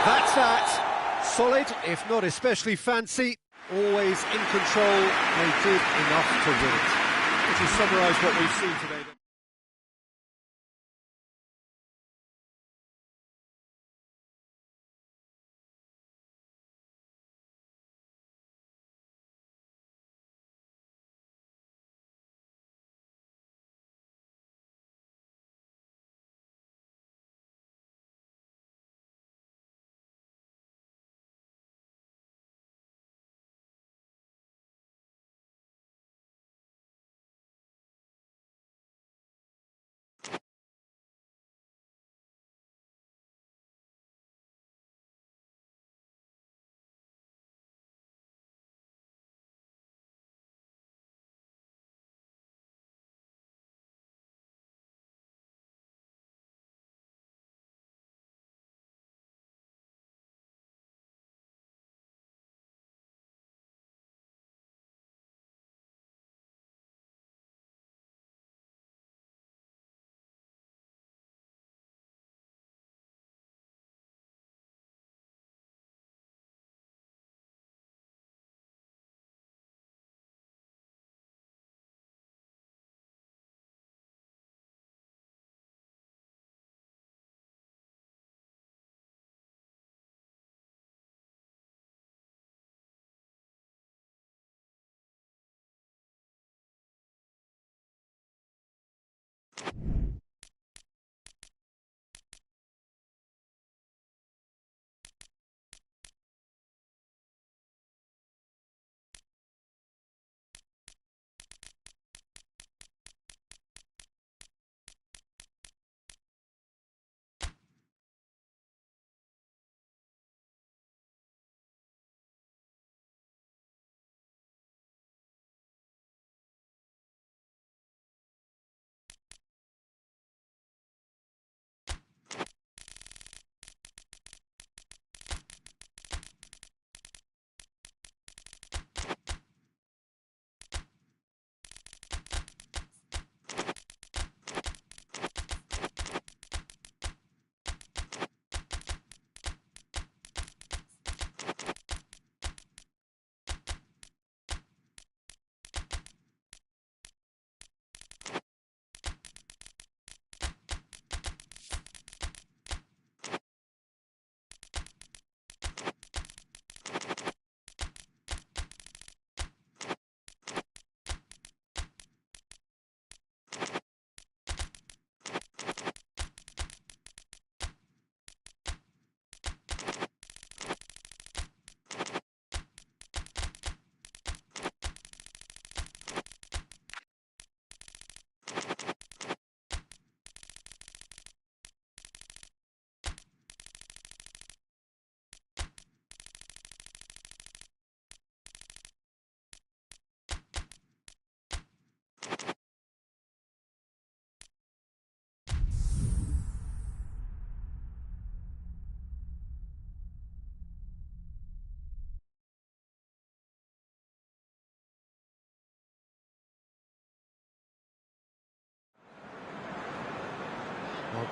that's that. Solid, if not especially fancy. Always in control, they did enough to win it. Which is summarise what we've seen today.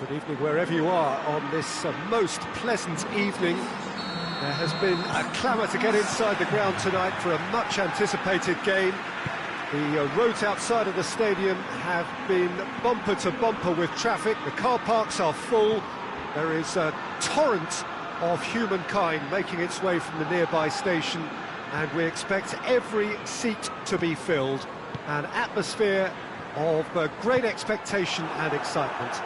Good evening wherever you are on this most pleasant evening. There has been a clamour to get inside the ground tonight for a much anticipated game. The roads outside of the stadium have been bumper to bumper with traffic. The car parks are full. There is a torrent of humankind making its way from the nearby station, and we expect every seat to be filled. An atmosphere of great expectation and excitement.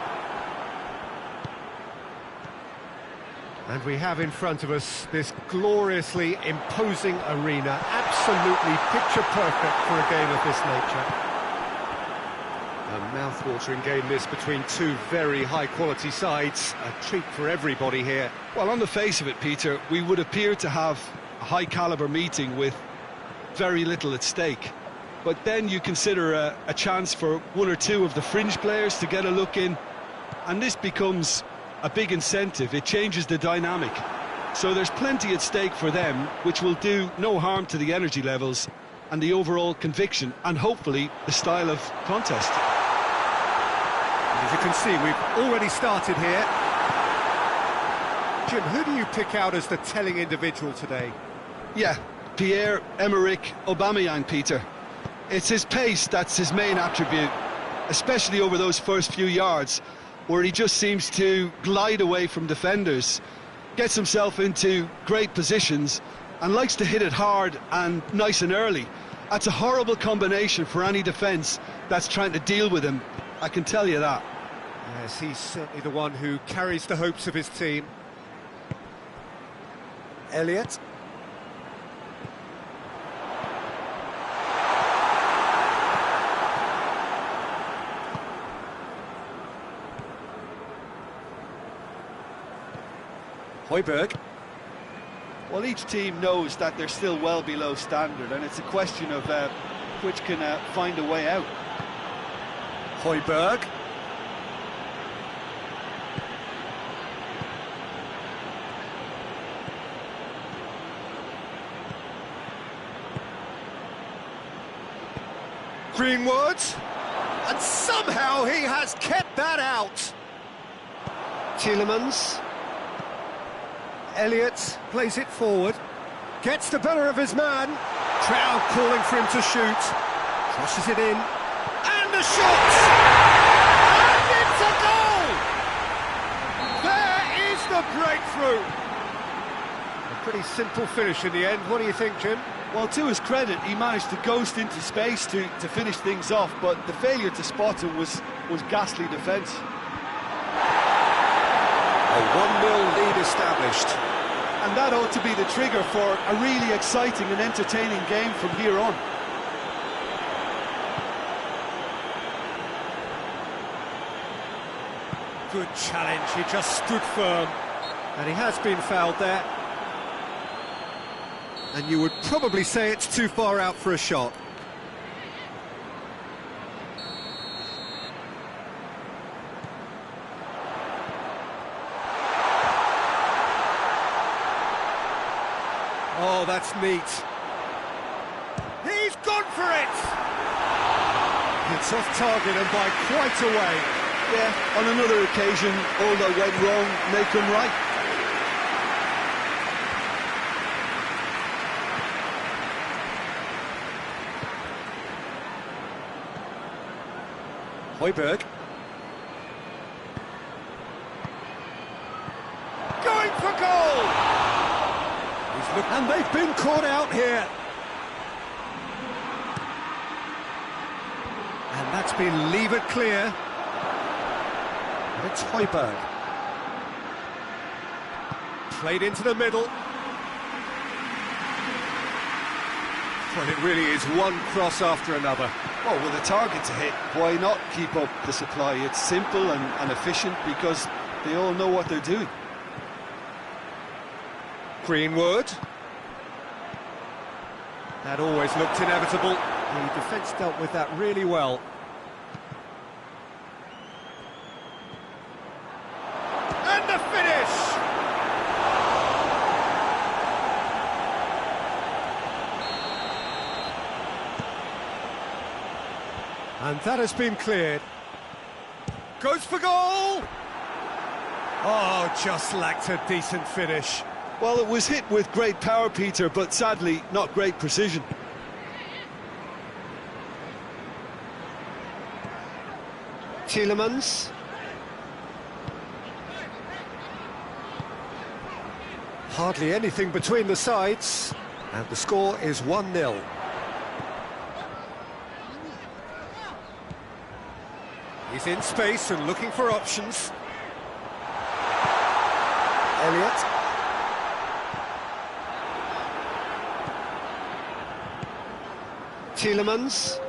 And we have in front of us this gloriously imposing arena, absolutely picture perfect for a game of this nature. A mouth-watering game this between two very high-quality sides, a treat for everybody here. Well, on the face of it, Peter, we would appear to have a high-caliber meeting with very little at stake. But then you consider a chance for one or two of the fringe players to get a look in, and this becomes a big incentive. It changes the dynamic. So there's plenty at stake for them, which will do no harm to the energy levels and the overall conviction, and hopefully the style of contest. As you can see, we've already started here. Jim, who do you pick out as the telling individual today? Yeah, Pierre-Emerick Aubameyang, Peter. It's his pace that's his main attribute, especially over those first few yards, where he just seems to glide away from defenders, gets himself into great positions, and likes to hit it hard and nice and early. That's a horrible combination for any defence that's trying to deal with him, I can tell you that. Yes, he's certainly the one who carries the hopes of his team. Elliott. Højbjerg. Well, each team knows that they're still well below standard, and it's a question of which can find a way out. Højbjerg. Greenwood, and somehow he has kept that out. Tielemans. Elliott plays it forward, gets the better of his man. Crowd calling for him to shoot. Crosses it in, and the shot! And it's a goal! There is the breakthrough. A pretty simple finish in the end. What do you think, Jim? Well, to his credit, he managed to ghost into space to finish things off, but the failure to spot him was ghastly defence. A 1-0 lead established. And that ought to be the trigger for a really exciting and entertaining game from here on. Good challenge, he just stood firm. And he has been fouled there. And you would probably say it's too far out for a shot. Oh, that's neat. He's gone for it! It's off target and by quite a way. Yeah, on another occasion, all that went wrong may come right. Højbjerg. Going for goal! And they've been caught out here. And that's been levered clear. And it's Højbjerg. Played into the middle. Well, it really is one cross after another. Well, with a target to hit, why not keep up the supply? It's simple and efficient because they all know what they're doing. Greenwood. That always looked inevitable. The defence dealt with that really well. And the finish! And that has been cleared. Goes for goal! Oh, just lacked a decent finish. Well, it was hit with great power, Peter, but sadly not great precision. Tielemans. Hardly anything between the sides, and the score is 1-0. He's in space and looking for options. Elliott. Tielemans.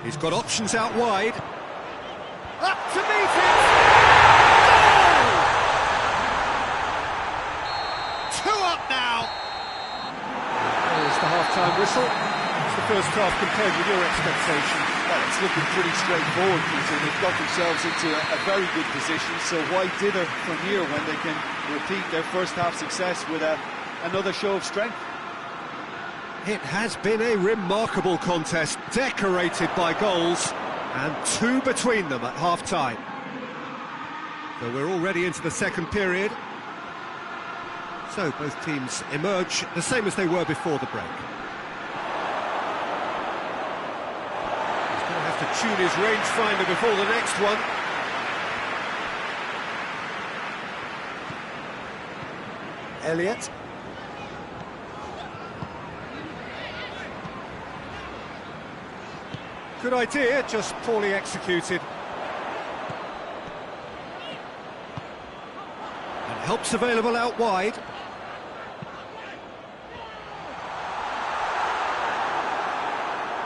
He's got options out wide. Up to meet it! Goal! 2 up now! There's the half-time whistle. It's the first half compared with your expectations. Well, it's looking pretty straightforward, Peter. They've got themselves into a very good position, so why dither from here when they can repeat their first half success with another show of strength? It has been a remarkable contest, decorated by goals, and 2 between them at half-time. So we're already into the second period. So both teams emerge the same as they were before the break. He's going to have to tune his rangefinder before the next one. Elliott. Good idea, just poorly executed. And help's available out wide.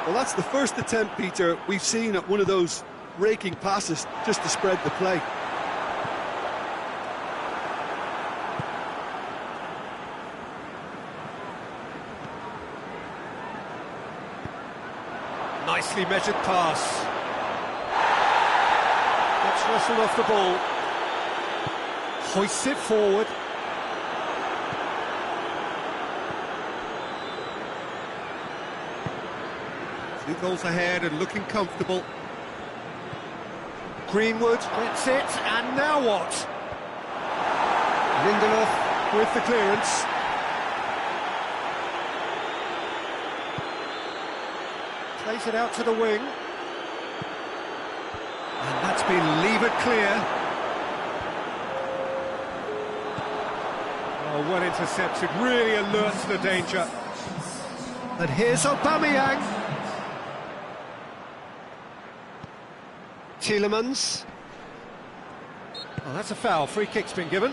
Well, that's the first attempt, Peter, we've seen at one of those raking passes just to spread the play. Nicely measured pass. Gets wrestled off the ball. Hoists it forward. Two goals ahead and looking comfortable. Greenwood gets it, and now what? Lindelof with the clearance. Plays it out to the wing. And that's been levered clear. Oh, well intercepted, really alerts to the danger. And here's Aubameyang. Tielemans. Oh, that's a foul. Free kick's been given.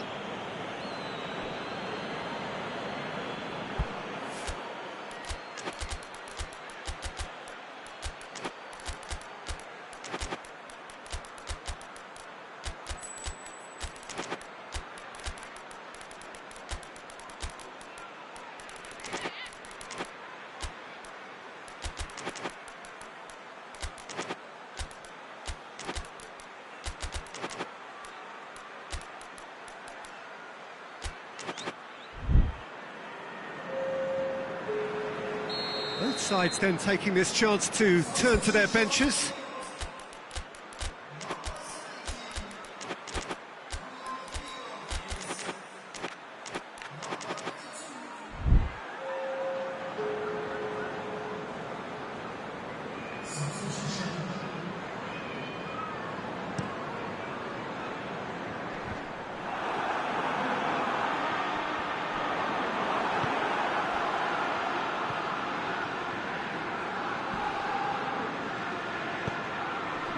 Both sides then taking this chance to turn to their benches.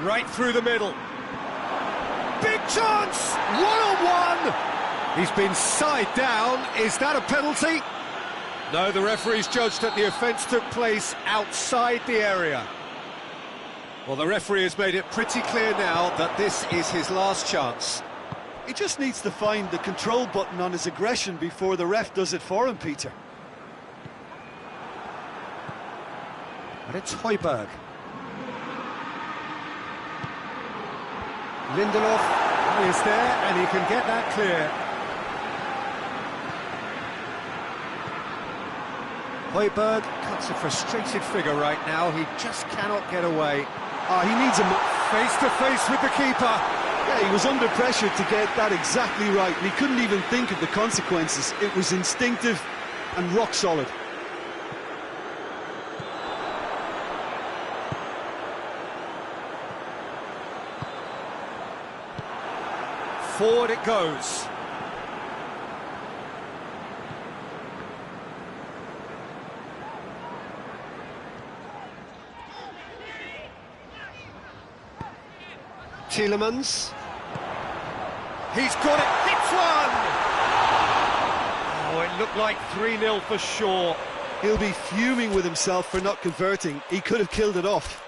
Right through the middle. Big chance! One-on-one! He's been side down. Is that a penalty? No, the referee's judged that the offence took place outside the area. Well, the referee has made it pretty clear now that this is his last chance. He just needs to find the control button on his aggression before the ref does it for him, Peter. And it's Højbjerg. Lindelof is there, and he can get that clear. Højbjerg cuts a frustrated figure right now. He just cannot get away. He needs a... Face to face with the keeper. Yeah, he was under pressure to get that exactly right, and he couldn't even think of the consequences. It was instinctive and rock solid. Forward it goes. Tielemans. He's got it, hits one! Oh, it looked like 3-0 for sure. He'll be fuming with himself for not converting. He could have killed it off.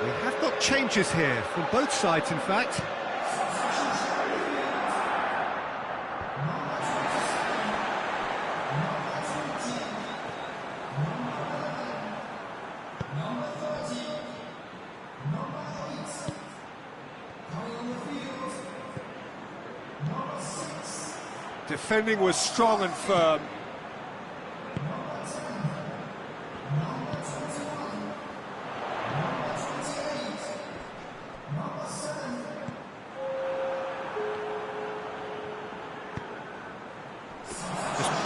We have got changes here, from both sides in fact. Defending was strong and firm.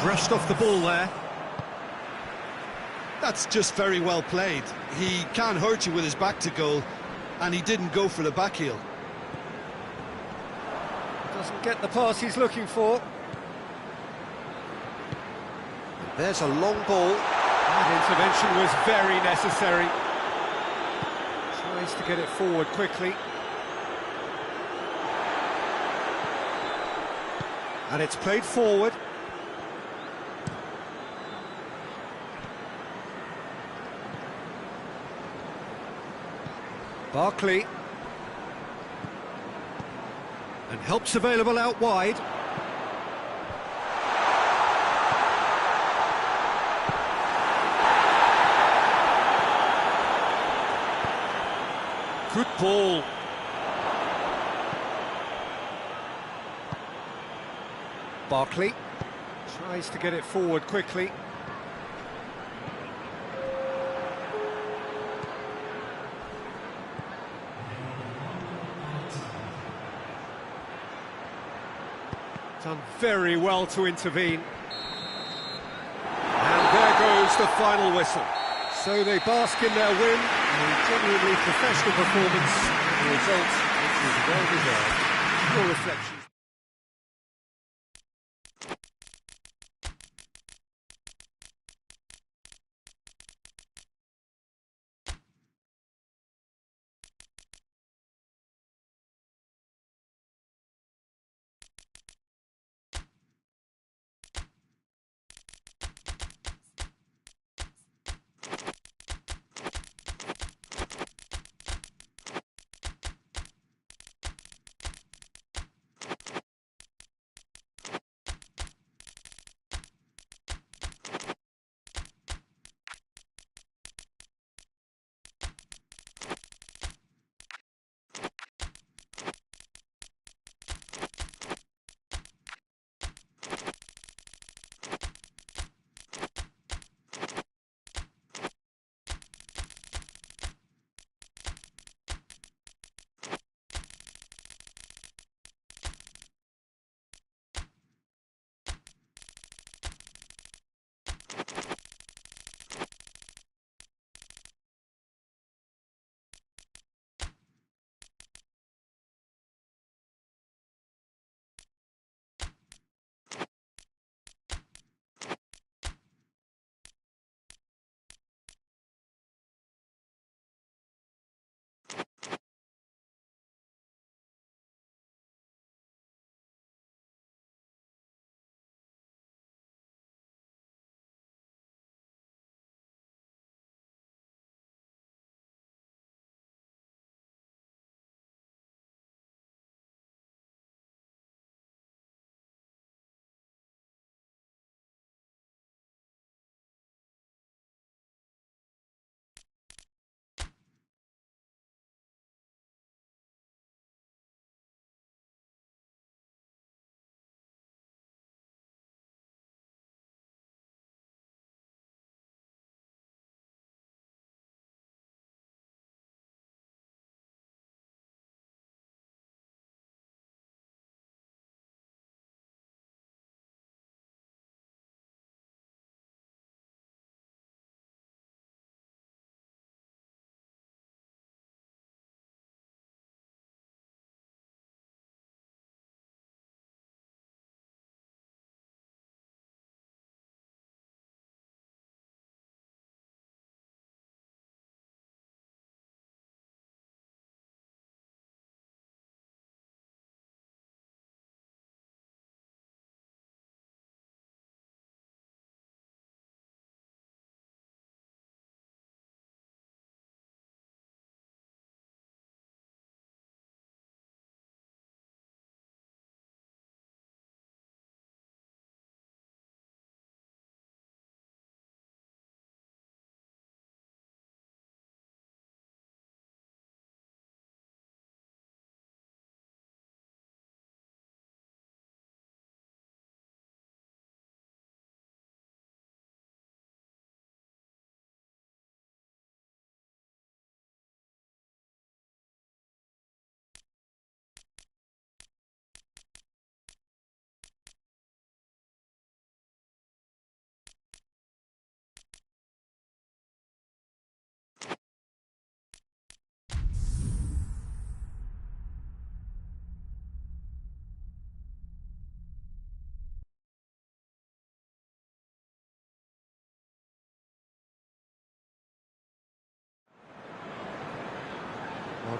Brushed off the ball there. That's just very well played. He can't hurt you with his back to goal, and he didn't go for the back heel. Doesn't get the pass he's looking for. There's a long ball. That intervention was very necessary. Tries to get it forward quickly. And it's played forward. Barkley. And help's available out wide. Good ball. Barkley tries to get it forward quickly. Done very well to intervene. And there goes the final whistle. So they bask in their win, a genuinely professional performance, and the result which is well deserved. Your reflections?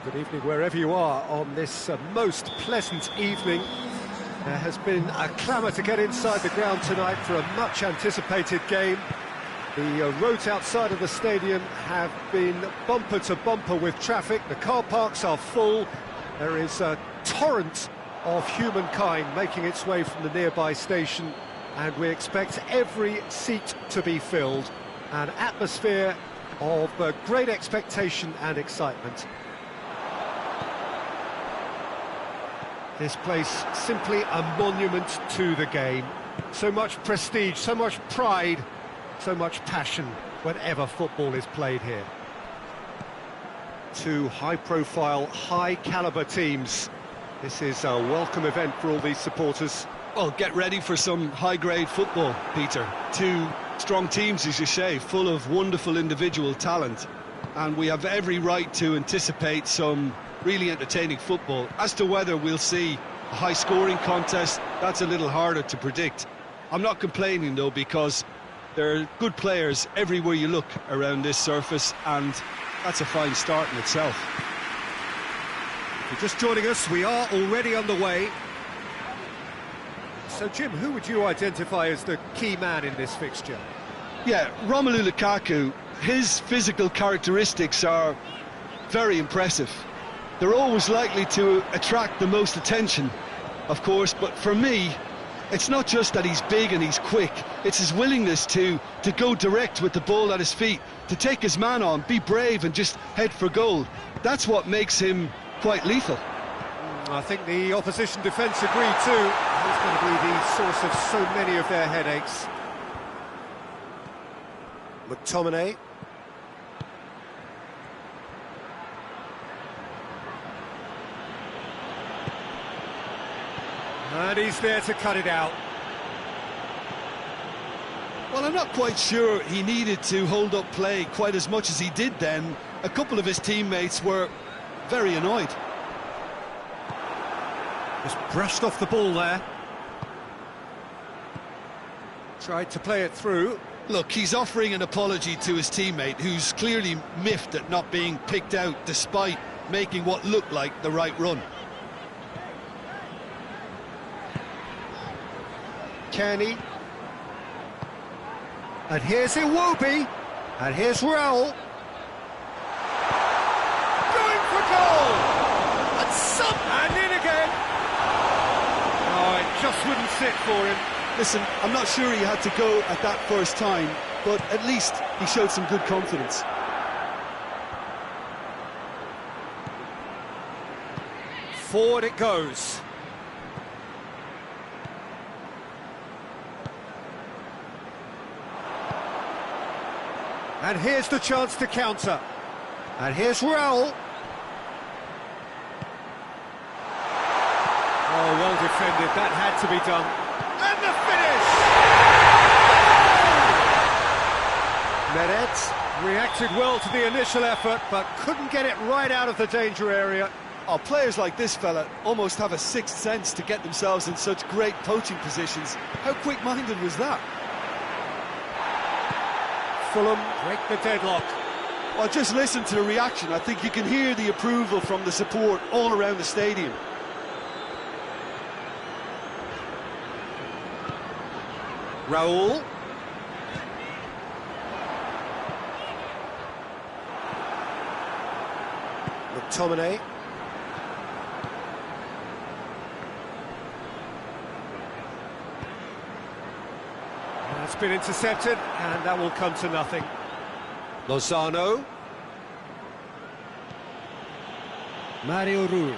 Good evening wherever you are on this most pleasant evening. There has been a clamour to get inside the ground tonight for a much anticipated game. The roads outside of the stadium have been bumper to bumper with traffic. The car parks are full. There is a torrent of humankind making its way from the nearby station, and we expect every seat to be filled. An atmosphere of great expectation and excitement. This place simply a monument to the game. So much prestige, so much pride, so much passion whenever football is played here. Two high-profile, high-caliber teams. This is a welcome event for all these supporters. Well, get ready for some high-grade football, Peter. Two strong teams, as you say, full of wonderful individual talent. And we have every right to anticipate some really entertaining football. As to whether we'll see a high-scoring contest, that's a little harder to predict. I'm not complaining, though, because there are good players everywhere you look around this surface, and that's a fine start in itself. If you're just joining us, we are already underway. So, Jim, who would you identify as the key man in this fixture? Yeah, Romelu Lukaku, his physical characteristics are very impressive. They're always likely to attract the most attention, of course, but for me, it's not just that he's big and he's quick, it's his willingness to go direct with the ball at his feet, to take his man on, be brave and just head for goal. That's what makes him quite lethal. I think the opposition defence agree too. He's going to be the source of so many of their headaches. McTominay. And he's there to cut it out. Well, I'm not quite sure he needed to hold up play quite as much as he did then. A couple of his teammates were very annoyed. Just brushed off the ball there. Tried to play it through. Look, he's offering an apology to his teammate, who's clearly miffed at not being picked out despite making what looked like the right run. Kenny. And here's Iwobi. And here's Raul. Going for goal! And in again! Oh, it just wouldn't sit for him. Listen, I'm not sure he had to go at that first time, but at least he showed some good confidence. Forward it goes. And here's the chance to counter. And here's Raul. Oh, well defended. That had to be done. And the finish! Meret reacted well to the initial effort, but couldn't get it right out of the danger area. Oh, players like this fella almost have a sixth sense to get themselves in such great poaching positions. How quick-minded was that? Fulham break the deadlock. Well, just listen to the reaction. I think you can hear the approval from the support all around the stadium. Raul. McTominay. That's been intercepted, and that will come to nothing. Lozano. Mario Rui.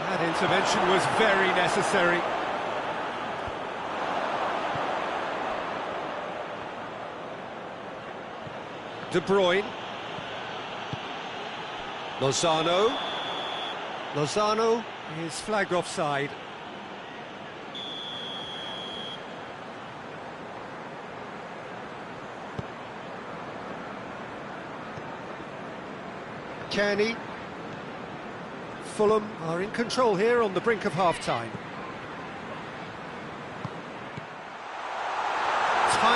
That intervention was very necessary. De Bruyne. Lozano. Lozano is flagged offside. Kenny. Fulham are in control here on the brink of half-time.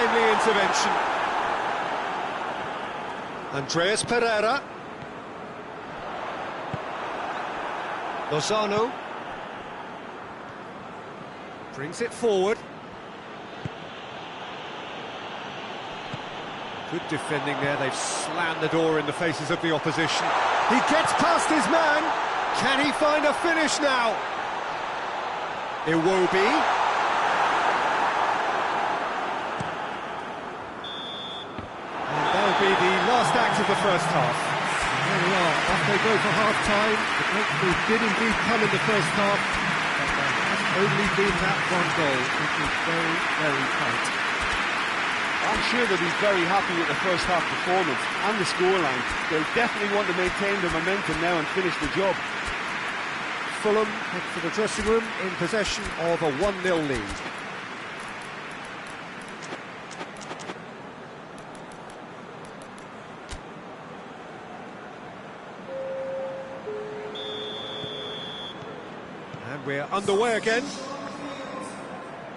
timely intervention. Andreas Pereira. Lozano. Brings it forward. Good defending there, they've slammed the door in the faces of the opposition. He gets past his man. Can he find a finish now? Iwobi. And that'll be the last act of the first half. There we are, off they go for half-time. The breakthrough did indeed come in the first half, but there has only been that one goal, which was very, very tight. I'm sure they'll be very happy with the first half performance and the scoreline. They'll definitely want to maintain the momentum now and finish the job. Fulham head for the dressing room in possession of a 1-0 lead. And we're underway again.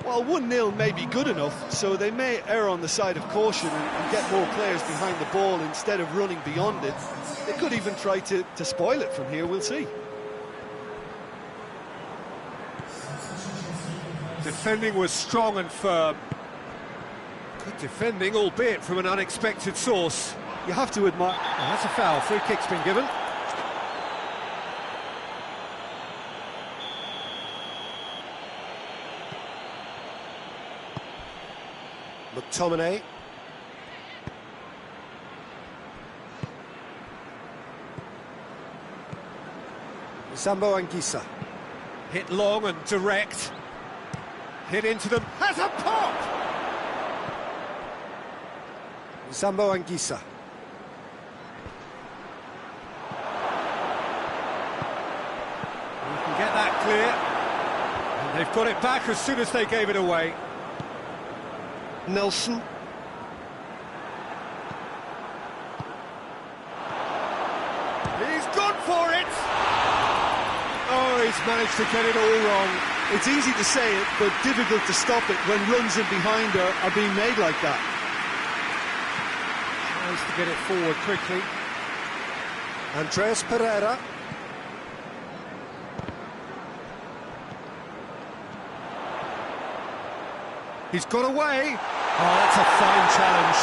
Well, 1-0 may be good enough, so they may err on the side of caution and get more players behind the ball instead of running beyond it. They could even try to spoil it from here, we'll see. Defending was strong and firm. Good defending, albeit from an unexpected source. You have to admire... Oh, that's a foul, free kick's been given. McTominay. Sambo Anguissa. Hit long and direct. Hit into them. Has a pop! Sambo Anguissa. You can get that clear. And they've got it back as soon as they gave it away. Nelson. He's gone for it! Oh, he's managed to get it all wrong. It's easy to say it, but difficult to stop it when runs in behind are being made like that. Tries to get it forward quickly. Andreas Pereira. He's got away. Oh, that's a fine challenge.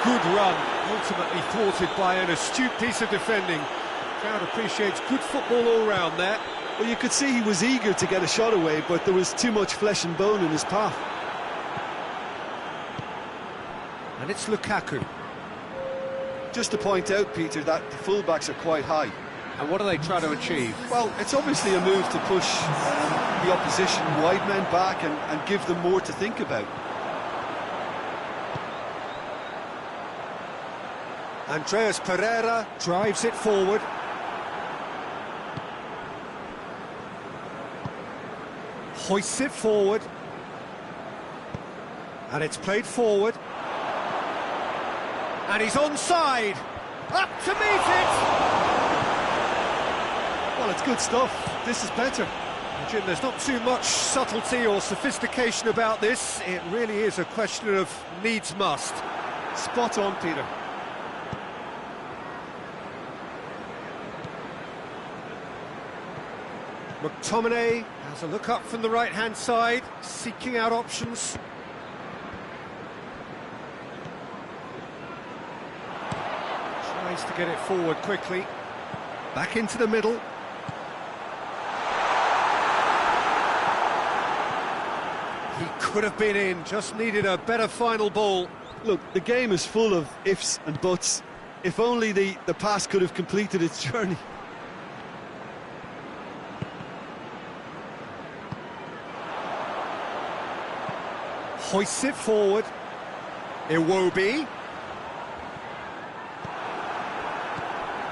Good run, ultimately thwarted by an astute piece of defending. The crowd appreciates good football all round there. Well, you could see he was eager to get a shot away, but there was too much flesh and bone in his path. And it's Lukaku. Just to point out, Peter, that the fullbacks are quite high. And what are they trying to achieve? Well, it's obviously a move to push the opposition wide men back and give them more to think about. Andreas Pereira drives it forward. Hoists it forward. And it's played forward. And he's onside. Up to meet it! Well, it's good stuff. This is better. Jim, there's not too much subtlety or sophistication about this. It really is a question of needs must. Spot on, Peter. McTominay has a look up from the right-hand side, seeking out options. Tries to get it forward quickly. Back into the middle. He could have been in, just needed a better final ball. Look, the game is full of ifs and buts. If only the pass could have completed its journey. Hoists it forward. Iwobi.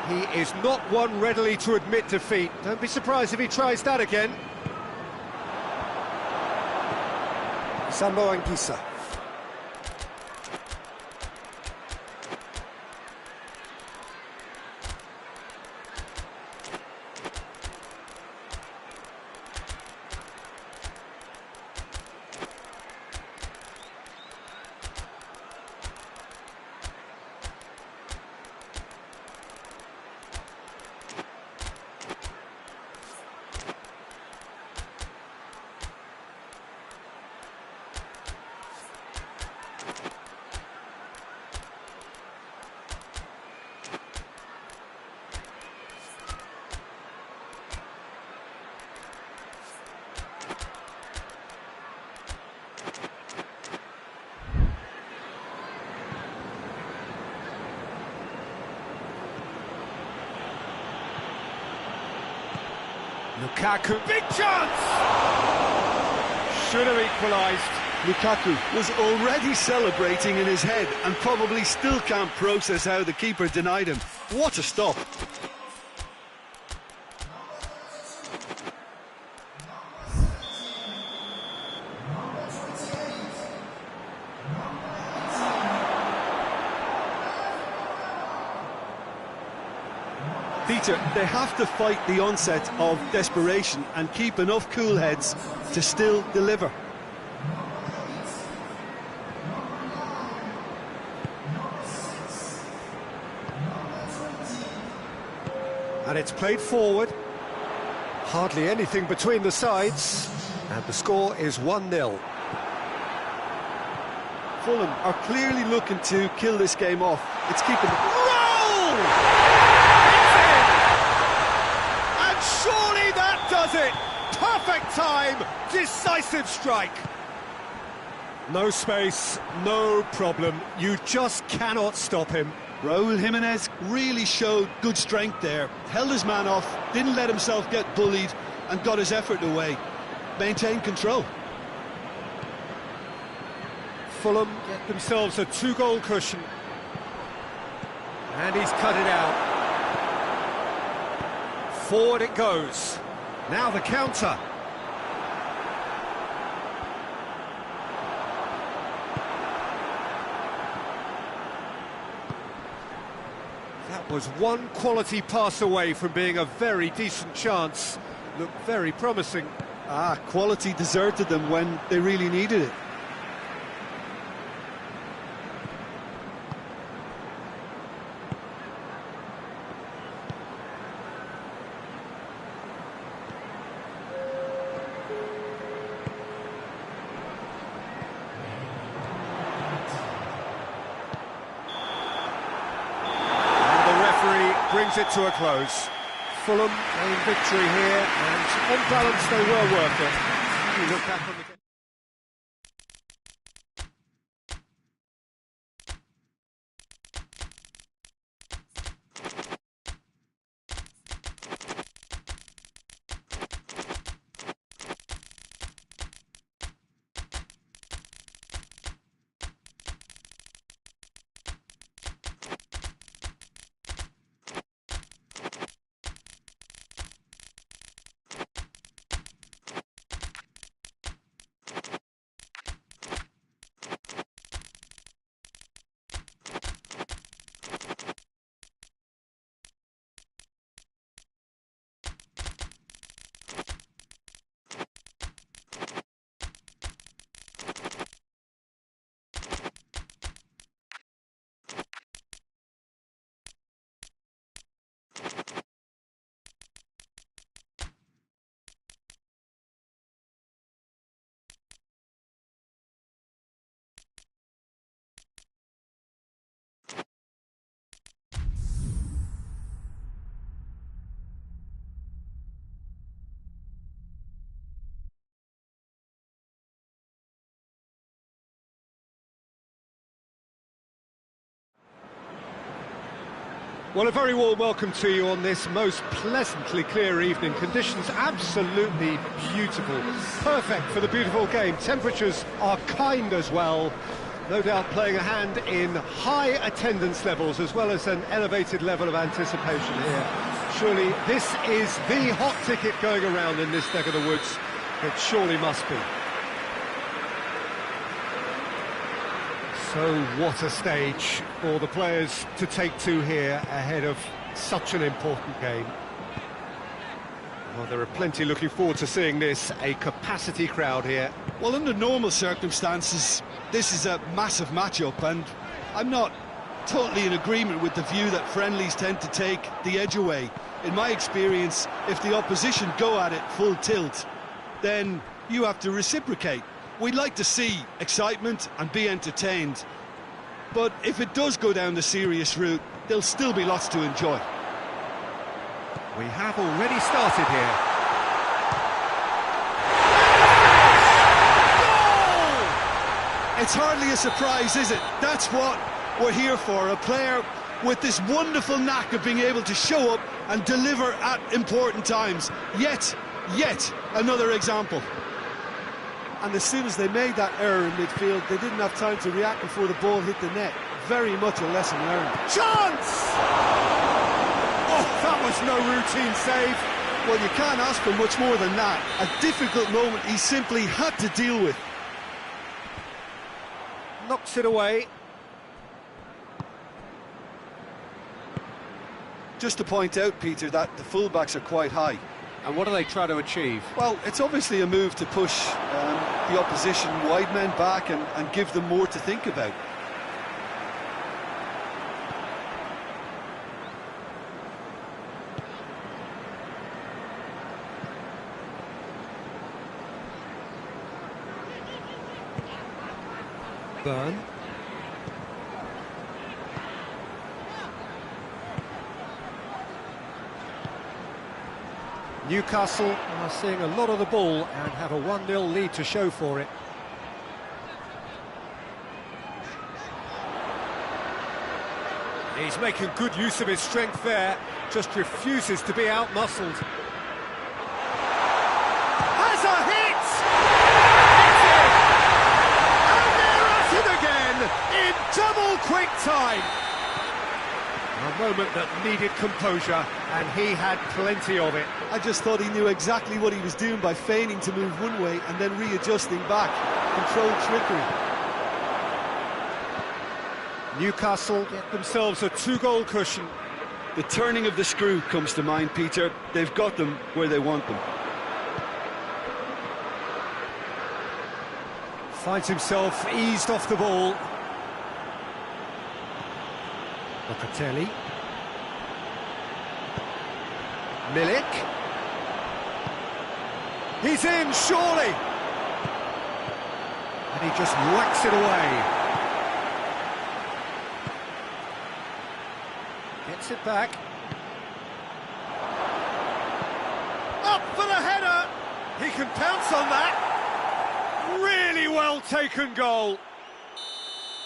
He is not one readily to admit defeat. Don't be surprised if he tries that again. Sambo Anguissa. Lukaku, big chance! Should have equalised. Lukaku was already celebrating in his head and probably still can't process how the keeper denied him. What a stop. Peter, they have to fight the onset of desperation and keep enough cool heads to still deliver. And it's played forward. Hardly anything between the sides. And the score is 1-0. Fulham are clearly looking to kill this game off. It's keeping... Roll! And surely that does it! Perfect time! Decisive strike! No space, no problem. You just cannot stop him. Raúl Jiménez really showed good strength there. Held his man off, didn't let himself get bullied, and got his effort away. Maintained control. Fulham get themselves a 2-goal cushion. And he's cut it out. Forward it goes. Now the counter. That was one quality pass away from being a very decent chance. Looked very promising. Quality deserted them when they really needed it. Brings it to a close. Fulham gain victory here, and on balance they were worth it. You look back on the game. Well, a very warm welcome to you on this most pleasantly clear evening. Conditions absolutely beautiful. Perfect for the beautiful game. Temperatures are kind as well. No doubt playing a hand in high attendance levels as well as an elevated level of anticipation here. Surely this is the hot ticket going around in this neck of the woods. It surely must be. So what a stage for the players to take to here ahead of such an important game. Well, there are plenty looking forward to seeing this, a capacity crowd here. Well, under normal circumstances, this is a massive matchup, and I'm not totally in agreement with the view that friendlies tend to take the edge away. In my experience, if the opposition go at it full tilt, then you have to reciprocate. We'd like to see excitement and be entertained, but if it does go down the serious route, there'll still be lots to enjoy. We have already started here. Goal! It's hardly a surprise, is it? That's what we're here for, a player with this wonderful knack of being able to show up and deliver at important times. Yet Yet another example. And as soon as they made that error in midfield, they didn't have time to react before the ball hit the net. Very much a lesson learned. Chance! Oh, that was no routine save. Well, you can't ask for much more than that. A difficult moment he simply had to deal with. Knocks it away. Just to point out, Peter, that the fullbacks are quite high. And what do they try to achieve? Well, it's obviously a move to push the opposition wide men back and give them more to think about. Burn. Newcastle are seeing a lot of the ball and have a 1-0 lead to show for it. He's making good use of his strength there, just refuses to be out-muscled. Has a hit! And they're at it again, in double quick time! A moment that needed composure, and he had plenty of it. I just thought he knew exactly what he was doing by feigning to move one way and then readjusting back. Controlled trickery. Newcastle get themselves a 2-goal cushion. The turning of the screw comes to mind, Peter. They've got them where they want them. Finds himself eased off the ball. Locatelli. Milik. He's in, surely! And he just whacks it away. Gets it back. Up for the header! He can pounce on that. Really well taken goal.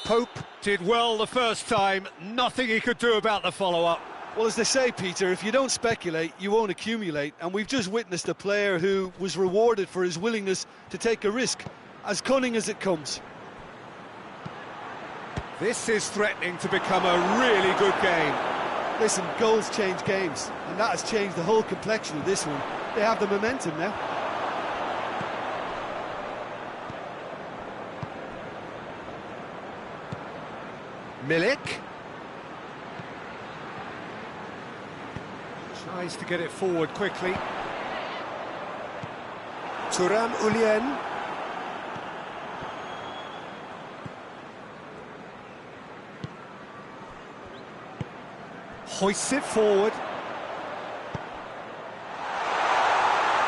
Pope did well the first time, nothing he could do about the follow-up. Well, as they say, Peter, if you don't speculate, you won't accumulate. And we've just witnessed a player who was rewarded for his willingness to take a risk, as cunning as it comes. This is threatening to become a really good game. Listen, goals change games, and that has changed the whole complexion of this one. They have the momentum now. Milik. Tries to get it forward quickly. Thuram Ulien. Hoists it forward.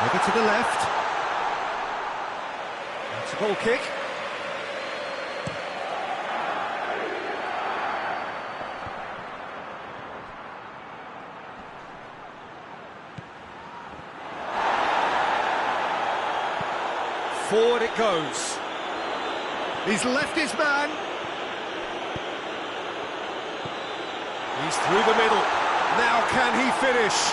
Over to the left. That's a goal kick. Forward it goes. He's left his man. He's through the middle. Now can he finish?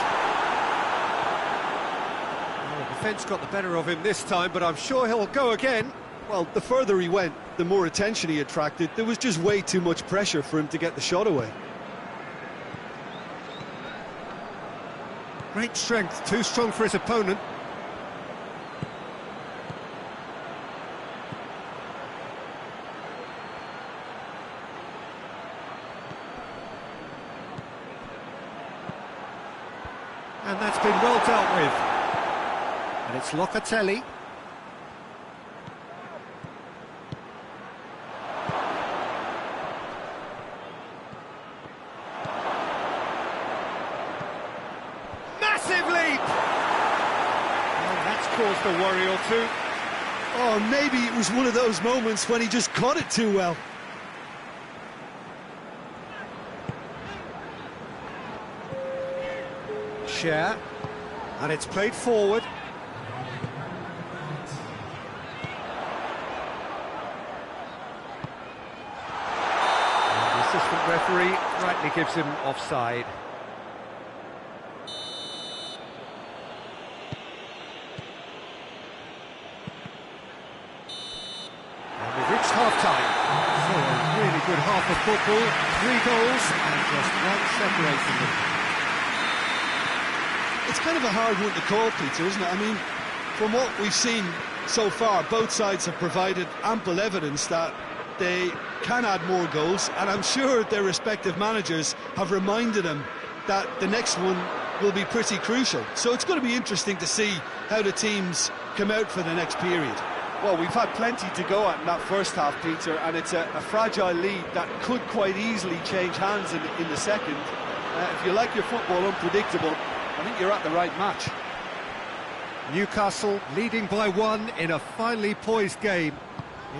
Well, the defence got the better of him this time, but I'm sure he'll go again. Well, the further he went, the more attention he attracted. There was just way too much pressure for him to get the shot away. Great strength, too strong for his opponent. And that's been well dealt with. And it's Locatelli. Massive leap! Well, that's caused a worry or two. Oh, maybe it was one of those moments when he just caught it too well. Share, and it's played forward. And the assistant referee rightly gives him offside. half of football, 3 goals and just one separating them. It's kind of a hard one to call, Peter, isn't it? I mean, from what we've seen so far, both sides have provided ample evidence that they can add more goals, and I'm sure their respective managers have reminded them that the next one will be pretty crucial. So it's going to be interesting to see how the teams come out for the next period. Well, we've had plenty to go at in that first half, Peter, and it's a fragile lead that could quite easily change hands in the second. If you like your football unpredictable, I think you're at the right match. Newcastle leading by 1 in a finely poised game.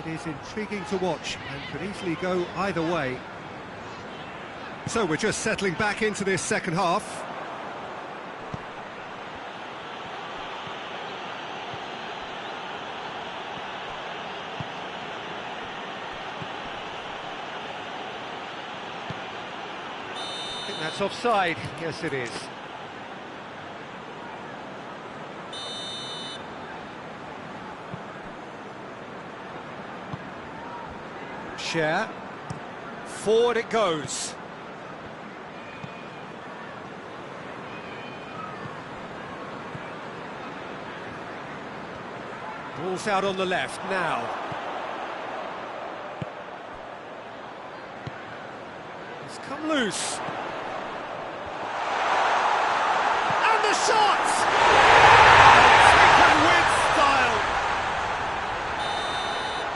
It is intriguing to watch and could easily go either way. So we're just settling back into this second half. I think that's offside. Yes, it is. Share. Forward it goes. Ball's out on the left now. It's come loose. And the shot! Taken with style.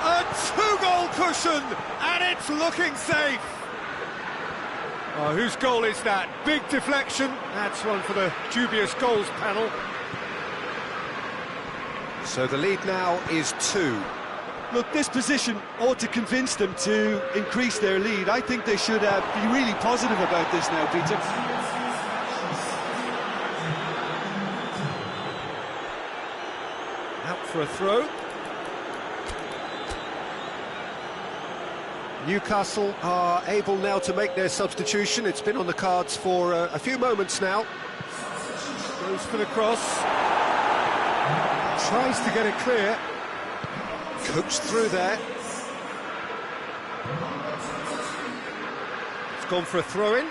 A 2-goal cushion, and it's looking safe. Oh, whose goal is that? Big deflection. That's one for the dubious goals panel. So the lead now is 2. Look, this position ought to convince them to increase their lead. I think they should be really positive about this now, Peter. Out for a throw. Newcastle are able now to make their substitution. It's been on the cards for a few moments now. Goes for the cross. Tries to get it clear. Coaxed through there. It's gone for a throw-in.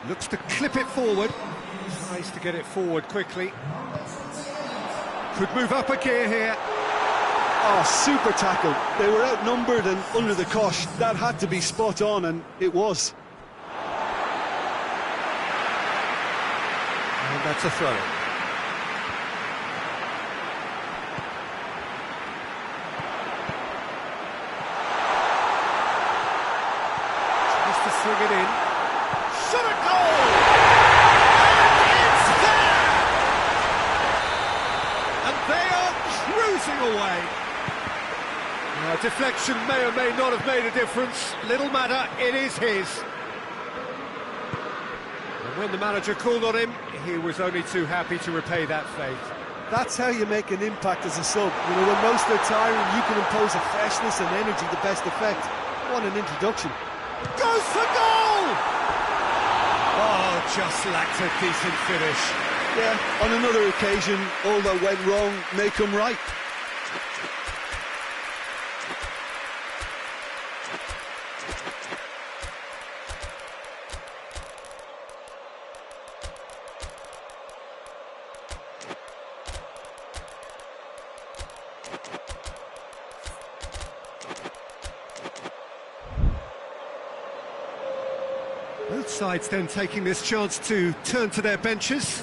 Looks to clip it forward. Tries to get it forward quickly. Could move up a gear here. Oh, super tackle. They were outnumbered and under the cosh. That had to be spot on, and it was. And that's a throw. Tries to swing it in. Shot a goal! And it's there! And they are cruising away. Now, deflection may or may not have made a difference. Little matter, it is his. And when the manager called on him, he was only too happy to repay that faith. That's how you make an impact as a sub. You know, when most are tiring, you can impose a freshness and energy to best effect. What an introduction. Goes for goal! Oh, just lacked a decent finish. Yeah, on another occasion, all that went wrong may come right. Both sides then taking this chance to turn to their benches.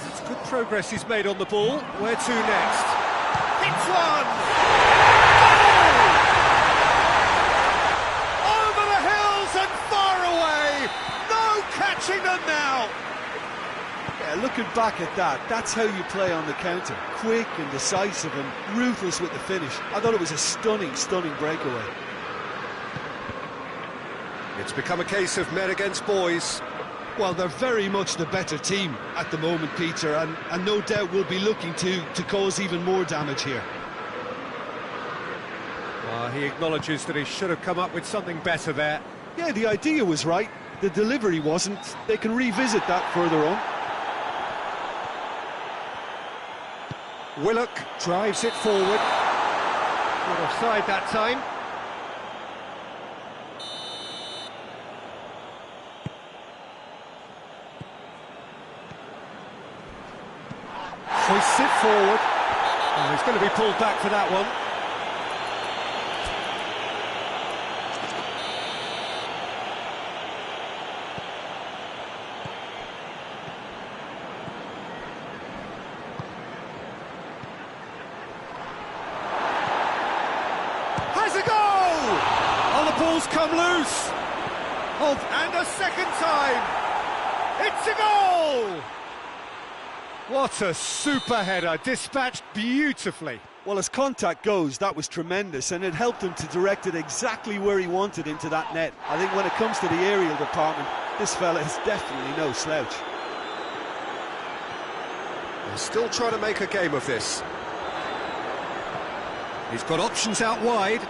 It's good progress he's made on the ball. Where to next? Hits one! Goal! catching them now. Yeah, looking back at that, that's how you play on the counter. Quick and decisive and ruthless with the finish. I thought it was a stunning, stunning breakaway. It's become a case of men against boys. Well, they're very much the better team at the moment, Peter, and no doubt will be looking to cause even more damage here. He acknowledges that he should have come up with something better there. Yeah, the idea was right, the delivery wasn't. They can revisit that further on. Willock drives it forward. Not offside that time. Hoists it forward. Oh, he's going to be pulled back for that one. Has a goal! Oh, the ball's come loose. Oh, and a second time. It's a goal! What a super header, dispatched beautifully. Well, as contact goes, that was tremendous, and it helped him to direct it exactly where he wanted into that net. I think when it comes to the aerial department, this fella is definitely no slouch. They're still trying to make a game of this. He's got options out wide.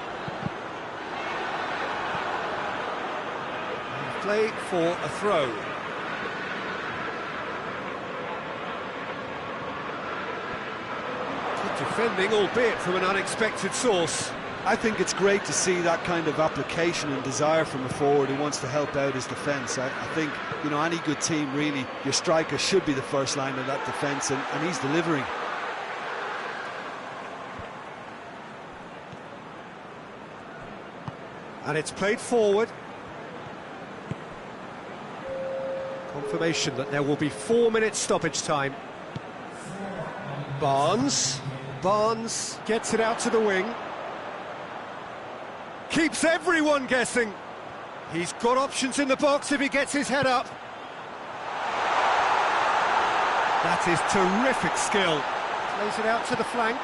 Play for a throw. Defending, albeit from an unexpected source. I think it's great to see that kind of application and desire from a forward who wants to help out his defence. I think, you know, any good team, really, your striker should be the first line of that defence, and he's delivering. And it's played forward. Confirmation that there will be 4 minutes stoppage time. Barnes gets it out to the wing. Keeps everyone guessing. He's got options in the box if he gets his head up. That is terrific skill. Plays it out to the flank.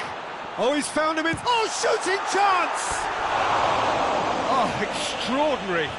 Oh, he's found him in... Oh, shooting chance! Oh, extraordinary.